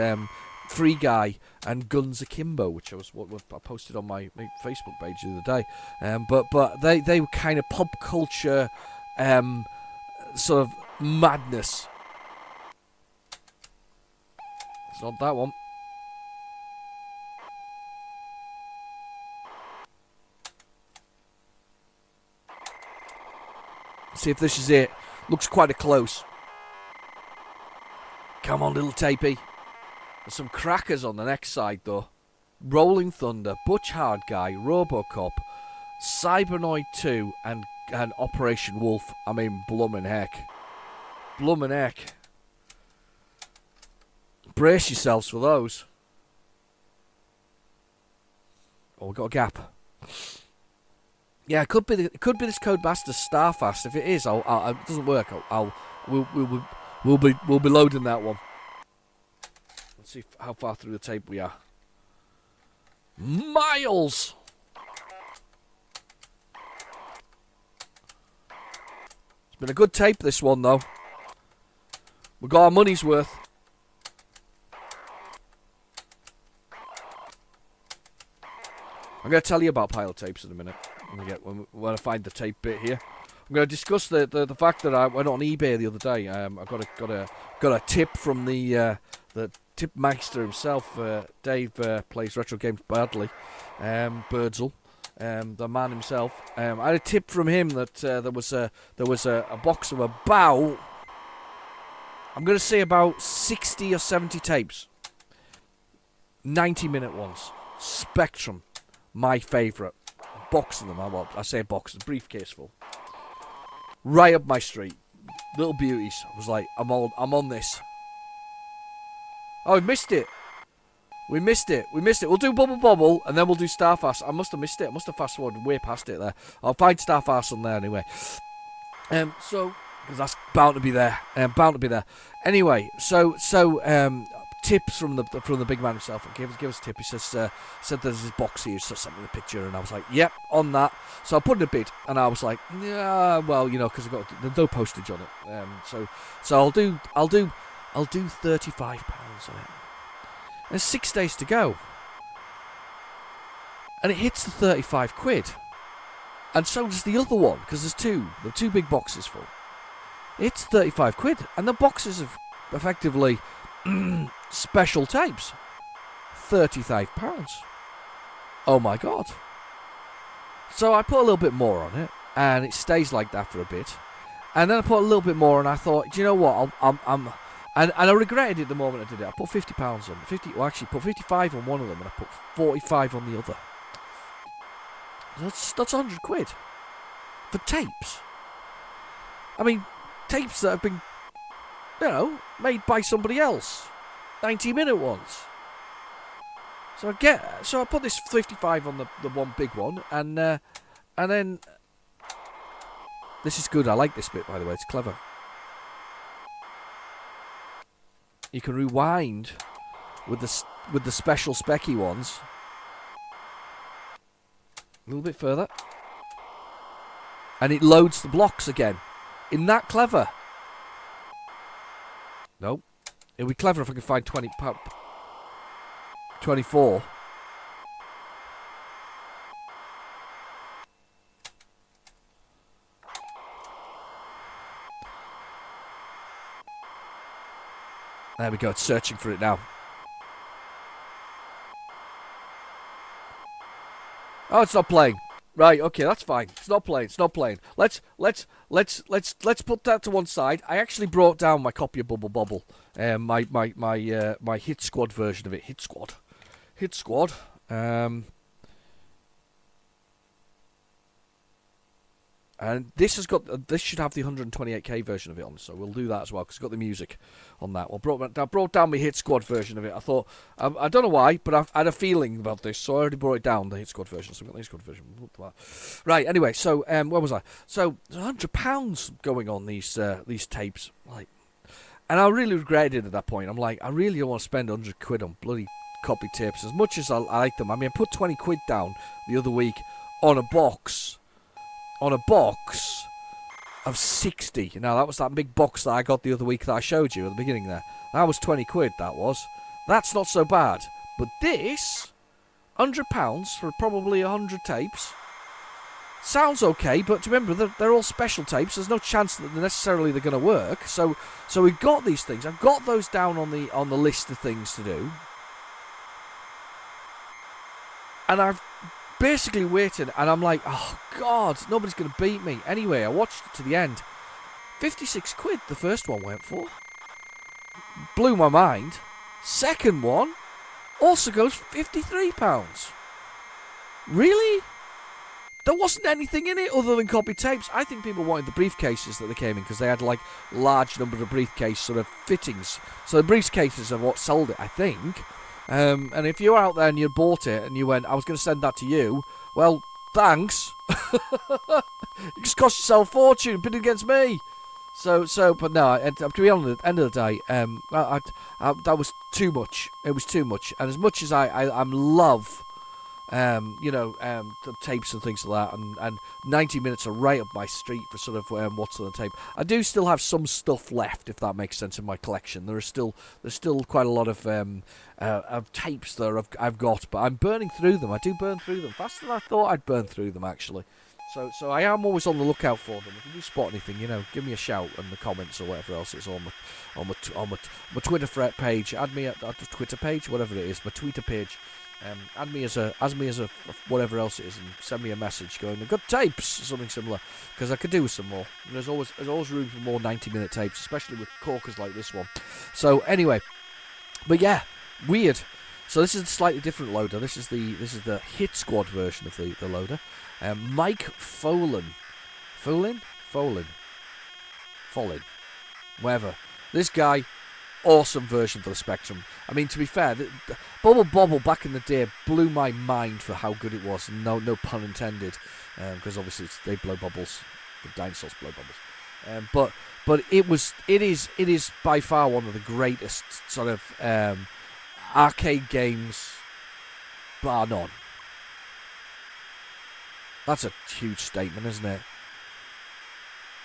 B: Free Guy and Guns Akimbo, which I posted on my Facebook page the other day. But they were kind of pop culture sort of madness. It's not that one. See if this is it. Looks quite a close. Come on, little tapey. There's some crackers on the next side, though. Rolling Thunder, Butch Hard Guy, Robocop, Cybernoid 2, and Operation Wolf. I mean, bloomin' heck. Bloomin' heck. Brace yourselves for those. Oh, we've got a gap. Yeah, it could be this Codemaster Starfast. If it is, if it doesn't work, we'll be loading that one. Let's see how far through the tape we are. Miles. It's been a good tape, this one though. We got our money's worth. I'm going to tell you about pilot tapes in a minute. When I find the tape bit here, I'm going to discuss the fact that I went on eBay the other day. I got a tip from the tip meister himself. Dave plays Retrogames badly. Birdsall, the man himself. I had a tip from him that there was a box of about, I'm going to say about 60 or 70 tapes. 90-minute ones. Spectrum. My favourite. Box of them. I say box, a briefcase full. Right up my street. Little beauties. I was like, I'm on this. Oh, we missed it. We missed it. We'll do Bubble Bobble and then we'll do Starfast. I must have missed it. I must have fast forwarded way past it there. I'll find Starfast on there anyway. So because that's bound to be there. Anyway, so tips from the big man himself. Give us a tip. He said there's this box here, so sent me the picture, and I was like, yep, on that. So I put in a bid, and I was like, yeah, well, because there's no postage on it. So I'll do £35 on it. There's 6 days to go, and it hits the £35. And so does the other one, because there's two. The two big boxes full. It's 35 quid. And the boxes are effectively special tapes. £35. Oh my God. So I put a little bit more on it, and it stays like that for a bit. And then I put a little bit more, and I thought, do you know what? And I regretted it the moment I did it. I put £50 on. Well, actually, put 55 on one of them, and I put 45 on the other. That's 100 quid for tapes. I mean, tapes that have been, made by somebody else. 90-minute ones. So I put this 55 on the one big one, and then this is good. I like this bit, by the way. It's clever. You can rewind with the special specky ones. A little bit further. And it loads the blocks again. Isn't that clever? Nope. It'll be clever if I can find 24. There we go. It's searching for it now. Oh, it's not playing. Right, okay, that's fine. It's not playing. Let's put that to one side. I actually brought down my copy of Bubble Bobble, my Hit Squad version of it. Hit Squad. And this should have the 128k version of it on, so we'll do that as well, because it's got the music on that. I brought down my Hit Squad version of it. I thought, I don't know why, but I had a feeling about this, so I already brought it down, the Hit Squad version. So we've got the Hit Squad version. Right, anyway, so where was I? So there's £100 going on these tapes, like, and I really regretted it at that point. I'm like, I really don't want to spend 100 quid on bloody copy tapes, as much as I like them. I mean, I put 20 quid down the other week on a box of 60. Now, that was that big box that I got the other week that I showed you at the beginning there. That was 20 quid, that was. That's not so bad. But this, £100 for probably 100 tapes, sounds okay, but remember, they're all special tapes. There's no chance that they're going to work. So we've got these things. I've got those down on the list of things to do. And I've basically waited, and I'm like, oh God, nobody's going to beat me. Anyway, I watched it to the end. 56 quid the first one went for. Blew my mind. Second one also goes £53. Really? There wasn't anything in it other than copy tapes. I think people wanted the briefcases that they came in, because they had like large number of briefcase sort of fittings. So the briefcases are what sold it, I think. And if you're out there and you bought it and you went, I was going to send that to you, well, thanks. You just cost yourself a fortune bidding against me. But no, to be honest, at the end of the day, that was too much. It was too much. And as much as I love, the tapes and things like that, and 90 minutes are right up my street for sort of what's on the tape. I do still have some stuff left, if that makes sense, in my collection. There's still quite a lot of tapes that I've got, but I'm burning through them. I do burn through them faster than I thought I'd burn through them, actually. So I am always on the lookout for them. If you spot anything, give me a shout in the comments or whatever else it's on my Twitter page. Add me at the Twitter page, whatever it is, my Twitter page. Add me as a whatever else it is, and send me a message going, I've got tapes, or something similar, because I could do with some more. And there's always room for more 90-minute tapes, especially with corkers like this one. So anyway, but yeah, weird. So this is a slightly different loader. This is the Hit Squad version of the loader. Mike Folin, whatever. This guy, awesome version for the Spectrum. I mean, to be fair, the Bubble Bobble back in the day blew my mind for how good it was. No pun intended, because obviously they blow bubbles. The dinosaurs blow bubbles. But it is by far one of the greatest sort of arcade games, bar none. That's a huge statement, isn't it?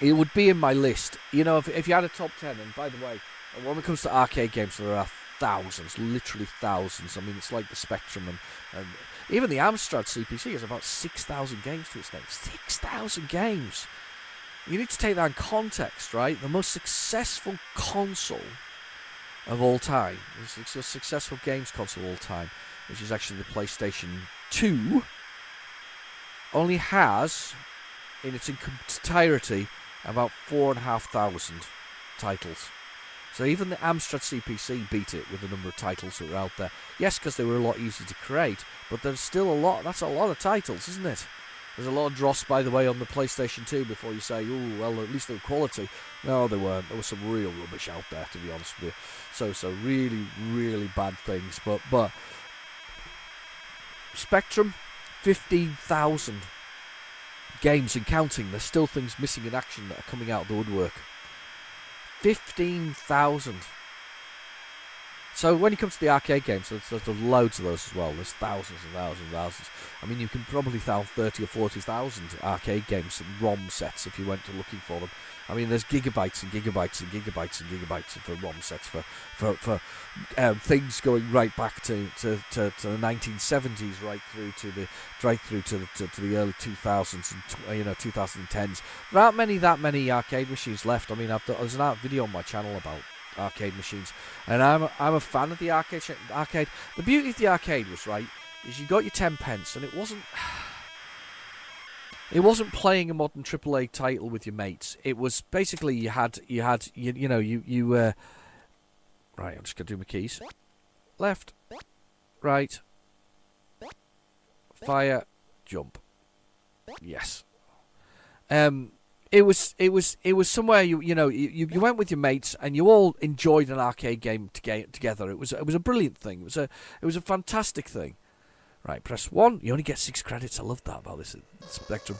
B: It would be in my list. If you had a top 10, and by the way, when it comes to arcade games, there are thousands, literally thousands. I mean, it's like the Spectrum and even the Amstrad CPC has about 6,000 games to its name. 6,000 games. You need to take that in context, right? The most successful console of all time, the most successful games console of all time, which is actually the PlayStation 2, only has, in its entirety, about 4,500 titles. So even the Amstrad CPC beat it with the number of titles that were out there. Yes, because they were a lot easier to create, but there's still a lot. That's a lot of titles, isn't it? There's a lot of dross, by the way, on the PlayStation 2 before you say, oh, well, at least they were quality. No, they weren't. There was some real rubbish out there, to be honest with you. So really, really bad things. But Spectrum, 15,000 games and counting. There's still things missing in action that are coming out of the woodwork. 15,000. So when it comes to the arcade games, there's loads of those as well. There's thousands and thousands and thousands. I mean, you can probably find 30 or 40,000 arcade games and ROM sets if you went to looking for them. I mean, there's gigabytes and gigabytes and gigabytes and gigabytes for ROM sets for things going right back to the 1970s, right through to the early 2000s and 2010s. There aren't that many arcade machines left. I mean, there's an art video on my channel about arcade machines, and I'm a fan of the arcade. The beauty of the arcade was, right, is you got your 10 pence, and it wasn't playing a modern AAA title with your mates. It was basically you right. I'm just gonna do my keys. Left, right, fire, jump. Yes. It was somewhere you went with your mates and you all enjoyed an arcade game together. It was a brilliant thing. It was a fantastic thing. Right, press 1. You only get 6 credits. I love that about this Spectrum.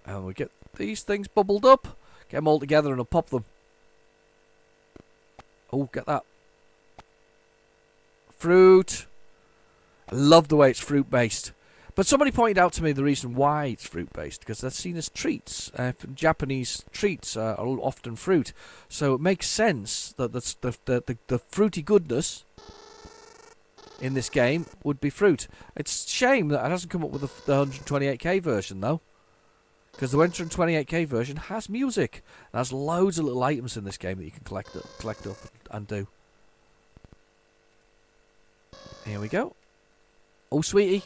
B: And we get these things bubbled up. Get them all together and I'll pop them. Oh, get that. Fruit. I love the way it's fruit based. But somebody pointed out to me the reason why it's fruit-based, because they're seen as treats. Japanese treats are often fruit. So it makes sense that the fruity goodness in this game would be fruit. It's a shame that it hasn't come up with the 128k version, though. Because the 128k version has music. It has loads of little items in this game that you can collect up and do. Here we go. Oh, sweetie.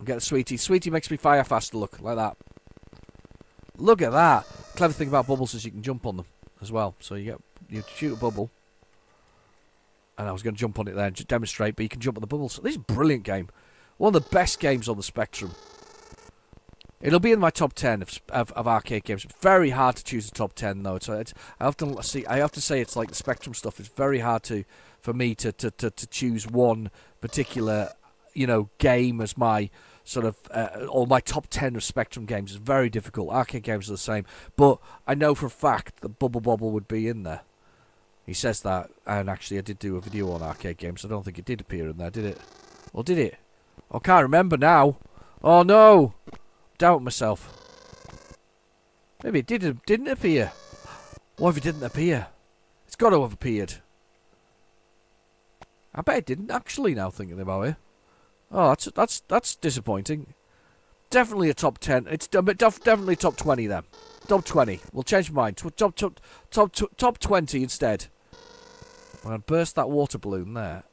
B: I'll get a sweetie. Sweetie makes me fire faster, look, like that. Look at that. Clever thing about bubbles is you can jump on them as well. So you shoot a bubble. And I was going to jump on it there and just demonstrate, but you can jump on the bubbles. So this is a brilliant game. One of the best games on the Spectrum. It'll be in my top 10 of arcade games. Very hard to choose a top 10 though. So I have to say it's like the Spectrum stuff. It's very hard for me to choose one particular game as my sort of or my top 10 of Spectrum games. Is very difficult. Arcade games are the same, but I know for a fact that Bubble Bobble would be in there. He says that, and actually I did do a video on arcade games. I don't think it did appear in there, did it? Or did it? I can't remember now. Oh no, doubt myself. Maybe it didn't appear. What if it didn't appear? It's got to have appeared. I bet it didn't actually. Now thinking about it. Oh, that's disappointing. Definitely a top 10. It's definitely top 20 then. Top 20. We'll change my mind. Top 20 instead. I'm going to burst that water balloon there.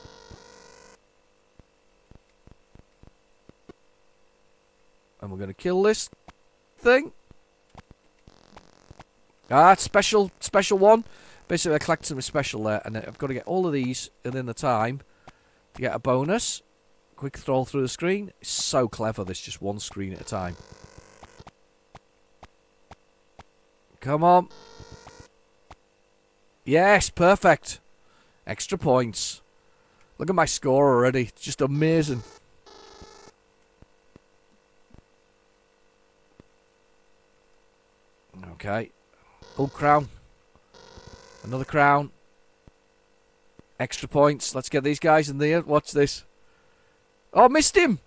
B: And we're going to kill this thing. Ah, special one. Basically, I collected some special there, and I've got to get all of these within the time to get a bonus. Quick scroll through the screen. It's so clever, this just one screen at a time. Come on. Yes, perfect. Extra points. Look at my score already. It's just amazing. Okay. Oh, crown. Another crown. Extra points. Let's get these guys in there. Watch this. Oh, missed him!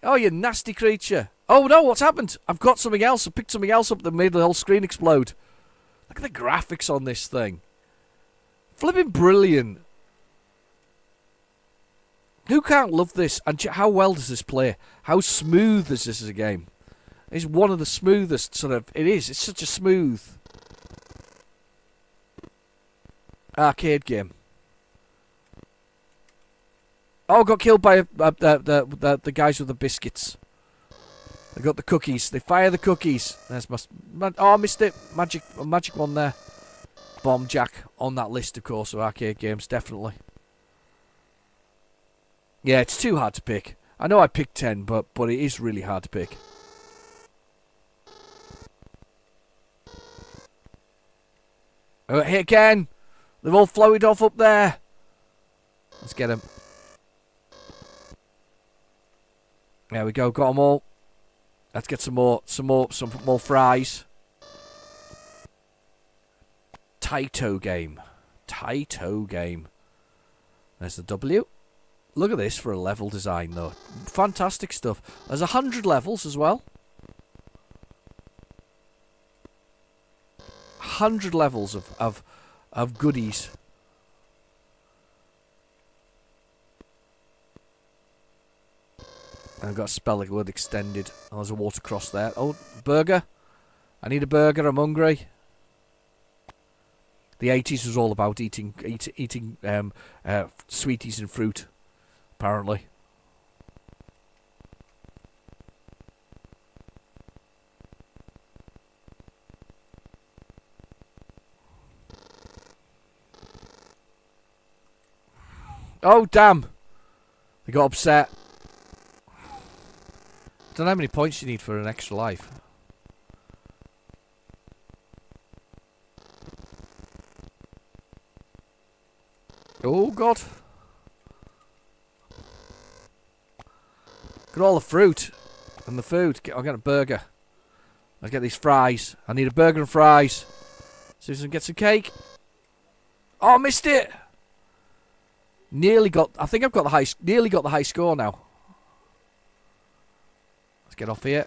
B: Oh, you nasty creature. Oh no, what's happened? I've got something else. I picked something else up that made the whole screen explode. Look at the graphics on this thing. Flipping brilliant. Who can't love this? And how well does this play? How smooth is this as a game? It's one of the smoothest sort of... It is. It's such a smooth arcade game. Oh, got killed by the guys with the biscuits. They got the cookies. They fire the cookies. There's oh, I missed it. Magic one there. Bomb Jack on that list, of course, of arcade games, definitely. Yeah, it's too hard to pick. I know I picked 10, but it is really hard to pick. Oh, hit again. They've all floated off up there. Let's get them. There we go. Got them all. Let's get some more fries. Taito game. There's the W. Look at this for a level design, though. Fantastic stuff. There's 100 levels as well. 100 levels of goodies. And I've got to spell the word extended. Oh, there's a watercross there. Oh, burger. I need a burger. I'm hungry. The 80s was all about eating sweeties and fruit, apparently. Oh, damn. They got upset. Don't know how many points you need for an extra life. Oh, God. Got all the fruit and the food. I'll get a burger. I'll get these fries. I need a burger and fries. See if I can get some cake. Oh, I missed it. Nearly got... I think I've got the high... Nearly got the high score now. Let's get off here.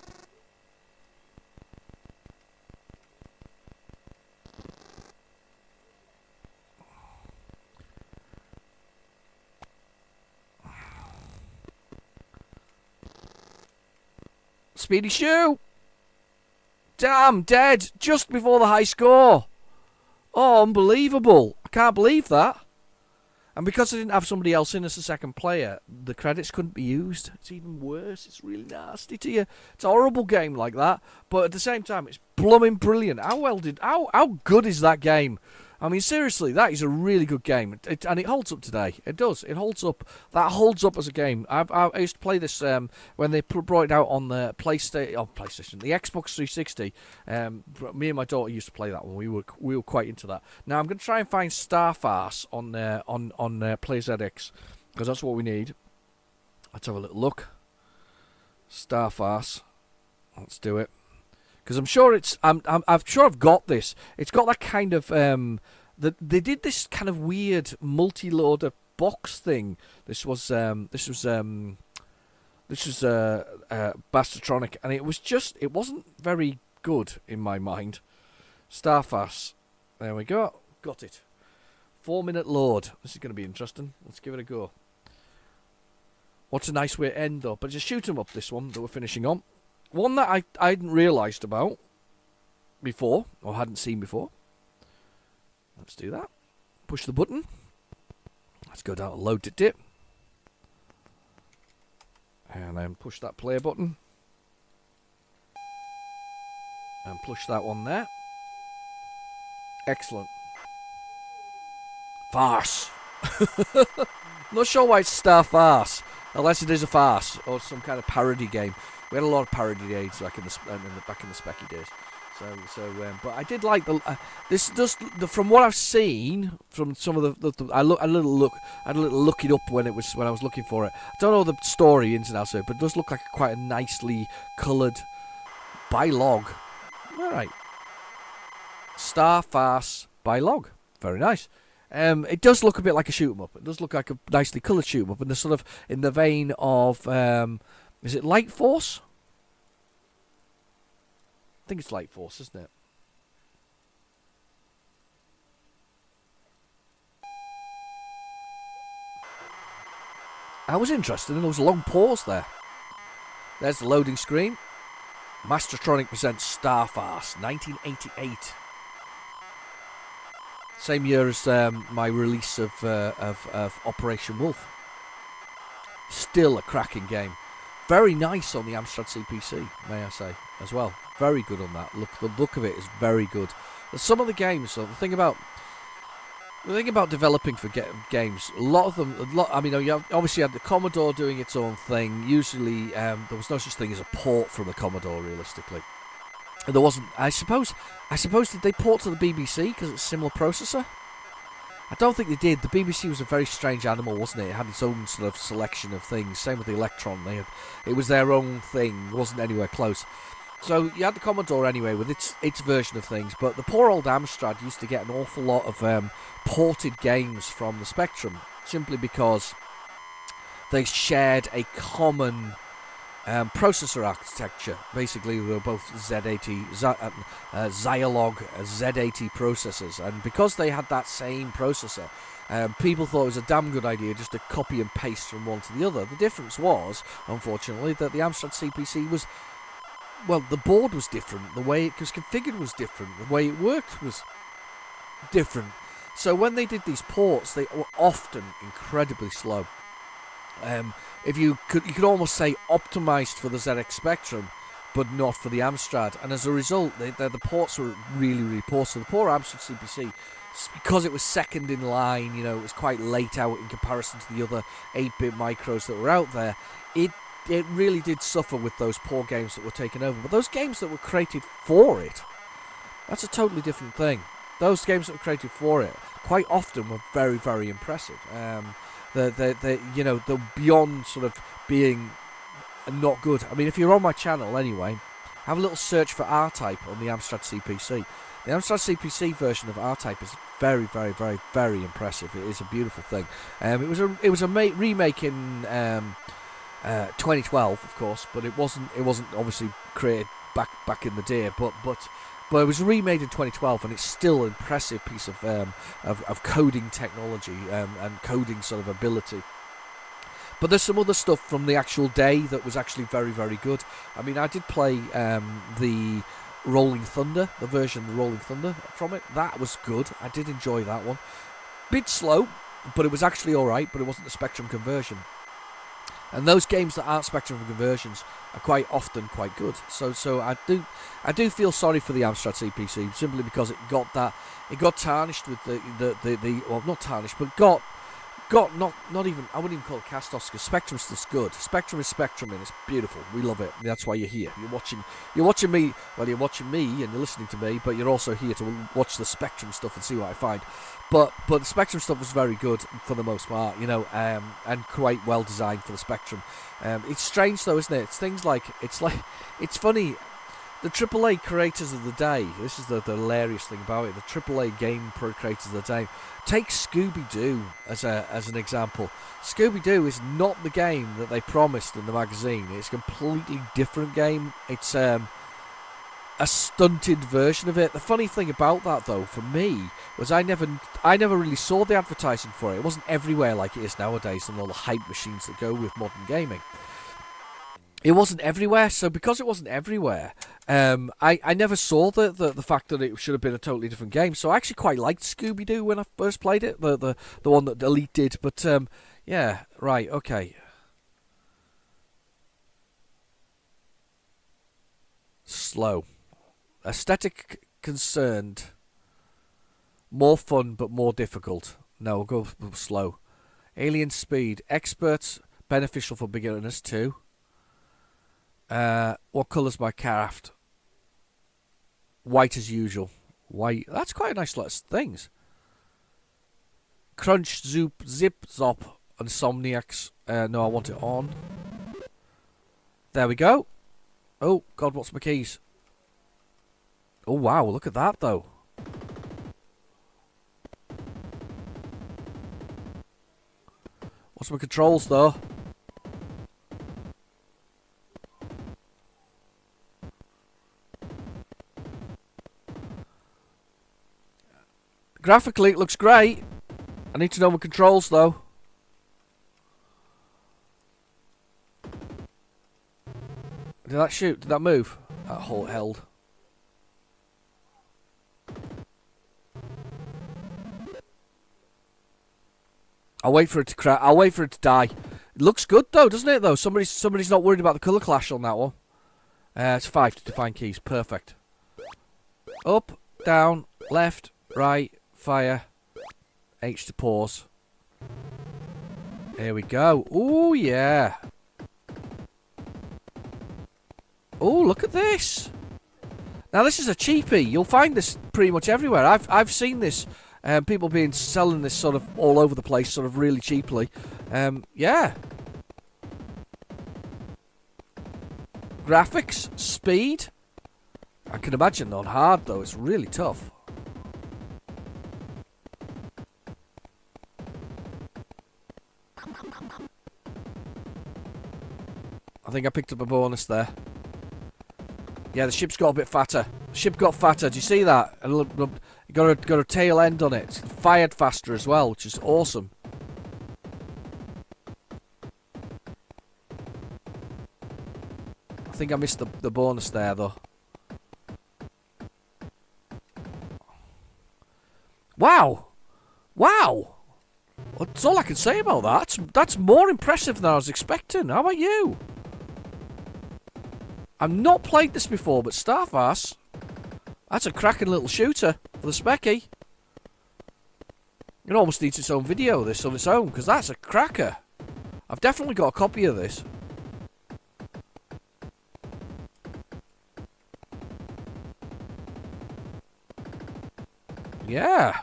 B: Speedy Shoe! Damn, dead! Just before the high score! Oh, unbelievable! I can't believe that. And because I didn't have somebody else in as a second player, the credits couldn't be used. It's even worse. It's really nasty to you. It's a horrible game like that. But at the same time, it's blooming brilliant. How good is that game? I mean, seriously, that is a really good game. And it holds up today. It does. It holds up. That holds up as a game. I used to play this when they brought it out on the PlayStation, the Xbox 360. Me and my daughter used to play that one. We were quite into that. Now I'm going to try and find Starfarce on PlayZX because that's what we need. Let's have a little look. Starfarce. Let's do it. Because I'm sure it's, I'm sure I've got this. It's got that kind of, they did this kind of weird multi-loader box thing. This was Bastatronic, and it wasn't very good in my mind. Starfarce. There we go. Got it. 4-minute load. This is going to be interesting. Let's give it a go. What's a nice way to end, though? But just shoot 'em up, this one that we're finishing on. One that I hadn't realised about before, or hadn't seen before. Let's do that. Push the button. Let's go down to load it. And then push that play button. And push that one there. Excellent. Farce. Not sure why it's Starfarce, unless it is a farce or some kind of parody game. We had a lot of parody days back in the Specky days. But I did like this. Just from what I've seen from some of the I had a little look it up when I was looking for it. I don't know the story ins and outs of it, but it does look like quite a nicely coloured by log. All right, Starfarce by log. Very nice. It does look a bit like a shoot 'em up. It does look like a nicely coloured shoot 'em up, and they're sort of in the vein of. Is it Light Force? think it's Light Force, isn't it? I was interested, and there was a long pause there. There's the loading screen. Mastertronic presents Starfarce, 1988. Same year as my release of Operation Wolf. Still a cracking game. Very nice on the Amstrad CPC, may I say, as well. Very good on that. The look of it is very good. Some of the games, so the thing about developing for games, a lot of them, I mean, you obviously had the Commodore doing its own thing. Usually, there was no such thing as a port from the Commodore, realistically. And there wasn't. I suppose, did they port to the BBC because it's a similar processor? I don't think they did. The BBC was a very strange animal, wasn't it? It had its own sort of selection of things. Same with the Electron. It was their own thing. It wasn't anywhere close. So you had the Commodore anyway with its version of things, but the poor old Amstrad used to get an awful lot of ported games from the Spectrum, simply because they shared a common processor architecture. Basically, they were both Z80, Zyalog Z80 processors, and because they had that same processor, people thought it was a damn good idea just to copy and paste from one to the other. The difference was, unfortunately, that the Amstrad CPC was, well, the board was different, the way it was configured was different, the way it worked was different. So when they did these ports, they were often incredibly slow. If you could almost say optimized for the ZX Spectrum, but not for the Amstrad. And as a result, the ports were really, really poor. So the poor Amstrad CPC, because it was second in line, it was quite late out in comparison to the other 8-bit micros that were out there. It really did suffer with those poor games that were taken over. But those games that were created for it, that's a totally different thing. Those games that were created for it quite often were very, very impressive. They're beyond sort of being not good. I mean, if you're on my channel anyway, have a little search for R-Type on the Amstrad CPC. The Amstrad CPC version of R-Type is very, very, very, very impressive. It is a beautiful thing. It was a remake in 2012, of course, but it wasn't obviously created back in the day. But it was remade in 2012, and it's still an impressive piece of coding technology and coding sort of ability. But there's some other stuff from the actual day that was actually very, very good. I mean, I did play the Rolling Thunder, the version of the Rolling Thunder from it. That was good. I did enjoy that one. Bit slow, but it was actually alright, but it wasn't a Spectrum conversion. And those games that aren't Spectrum conversions are quite often quite good. So I do feel sorry for the Amstrad CPC simply because it got tarnished with the well, not tarnished, but got not even, I wouldn't even call it cast-offs, because Spectrum's still good. Spectrum is Spectrum, and it's beautiful. We love it. That's why you're here. You're watching me. Well, you're watching me and you're listening to me, but you're also here to watch the Spectrum stuff and see what I find. But the Spectrum stuff was very good for the most part, and quite well designed for the Spectrum. It's strange though, isn't it? It's things like it's funny. The AAA creators of the day, this is the hilarious thing about it, the AAA game creators of the day, take Scooby-Doo as an example. Scooby-Doo is not the game that they promised in the magazine. It's a completely different game. It's a stunted version of it. The funny thing about that, though, for me, was I never really saw the advertising for it. It wasn't everywhere like it is nowadays and all the hype machines that go with modern gaming. It wasn't everywhere, so because it wasn't everywhere, I never saw the fact that it should have been a totally different game. So I actually quite liked Scooby-Doo when I first played it, the one that Elite did. But yeah, right, okay. Slow. Aesthetic concerned. More fun but more difficult. No, we'll go slow. Alien speed. Experts, beneficial for beginners too. What colour's my craft? White as usual. White. That's quite a nice lot of things. Crunch, zoop, zip, zop, insomniacs. No, I want it on. There we go. Oh, God, what's my keys? Oh, wow, look at that, though. What's my controls, though? Graphically, it looks great. I need to know my controls, though. Did that shoot? Did that move? That hold held. I'll wait for it to crack. I'll wait for it to die. It looks good though, doesn't it? Though somebody's not worried about the colour clash on that one. It's 5 to define keys. Perfect. Up, down, left, right, fire. H to pause. Here we go. Oh yeah. Oh, look at this. Now this is a cheapie. You'll find this pretty much everywhere. I've seen this. People selling this sort of all over the place, sort of really cheaply. Yeah. Graphics, speed. I can imagine on hard though. It's really tough. I think I picked up a bonus there. Yeah, the ship's got a bit fatter. The ship got fatter. Do you see that? It got a tail end on it. It's fired faster as well, which is awesome. I think I missed the bonus there, though. Wow! Wow! That's all I can say about that. That's more impressive than I was expecting. How about you? I've not played this before, but Starfast, that's a cracking little shooter for the Specky. It almost needs its own video, this, on its own, because that's a cracker. I've definitely got a copy of this. Yeah.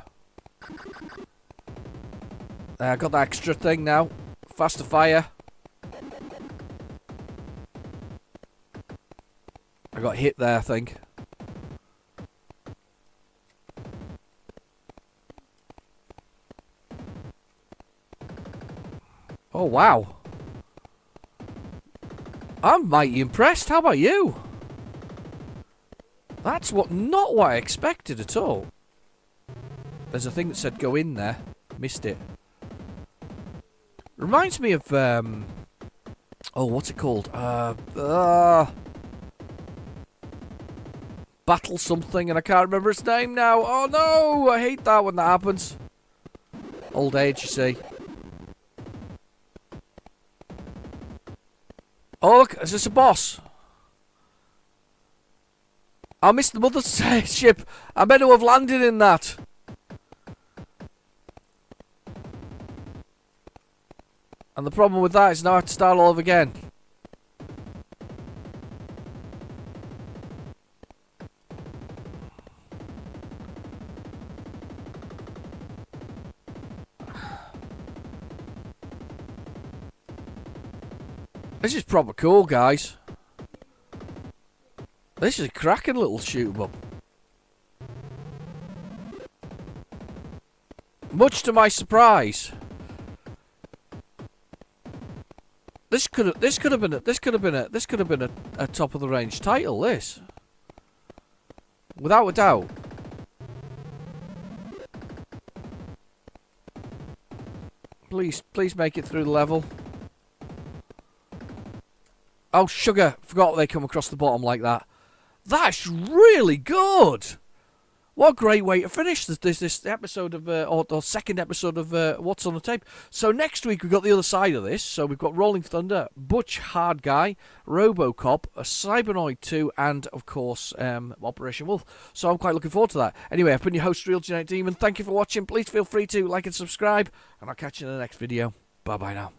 B: I got that extra thing now. Faster fire. I got hit there, I think. Oh, wow. I'm mighty impressed. How about you? That's not what I expected at all. There's a thing that said go in there. Missed it. Reminds me of, oh, what's it called? Battle something, and I can't remember its name now. Oh no, I hate that when that happens. Old age, you see. Oh look, is this a boss? I missed the mother's ship. I meant to have landed in that. And the problem with that is now I have to start all over again. This is proper cool, guys. This is a cracking little shoot 'em up. Much to my surprise, this could have been a top of the range title. This, without a doubt. Please make it through the level. Oh, sugar! Forgot they come across the bottom like that. That's really good. What a great way to finish this episode of, or second episode of What's on the Tape. So next week we've got the other side of this. So we've got Rolling Thunder, Butch Hard Guy, Robocop, a Cybernoid 2, and of course Operation Wolf. So I'm quite looking forward to that. Anyway, I've been your host, Real Genetic Demon. Thank you for watching. Please feel free to like and subscribe, and I'll catch you in the next video. Bye bye now.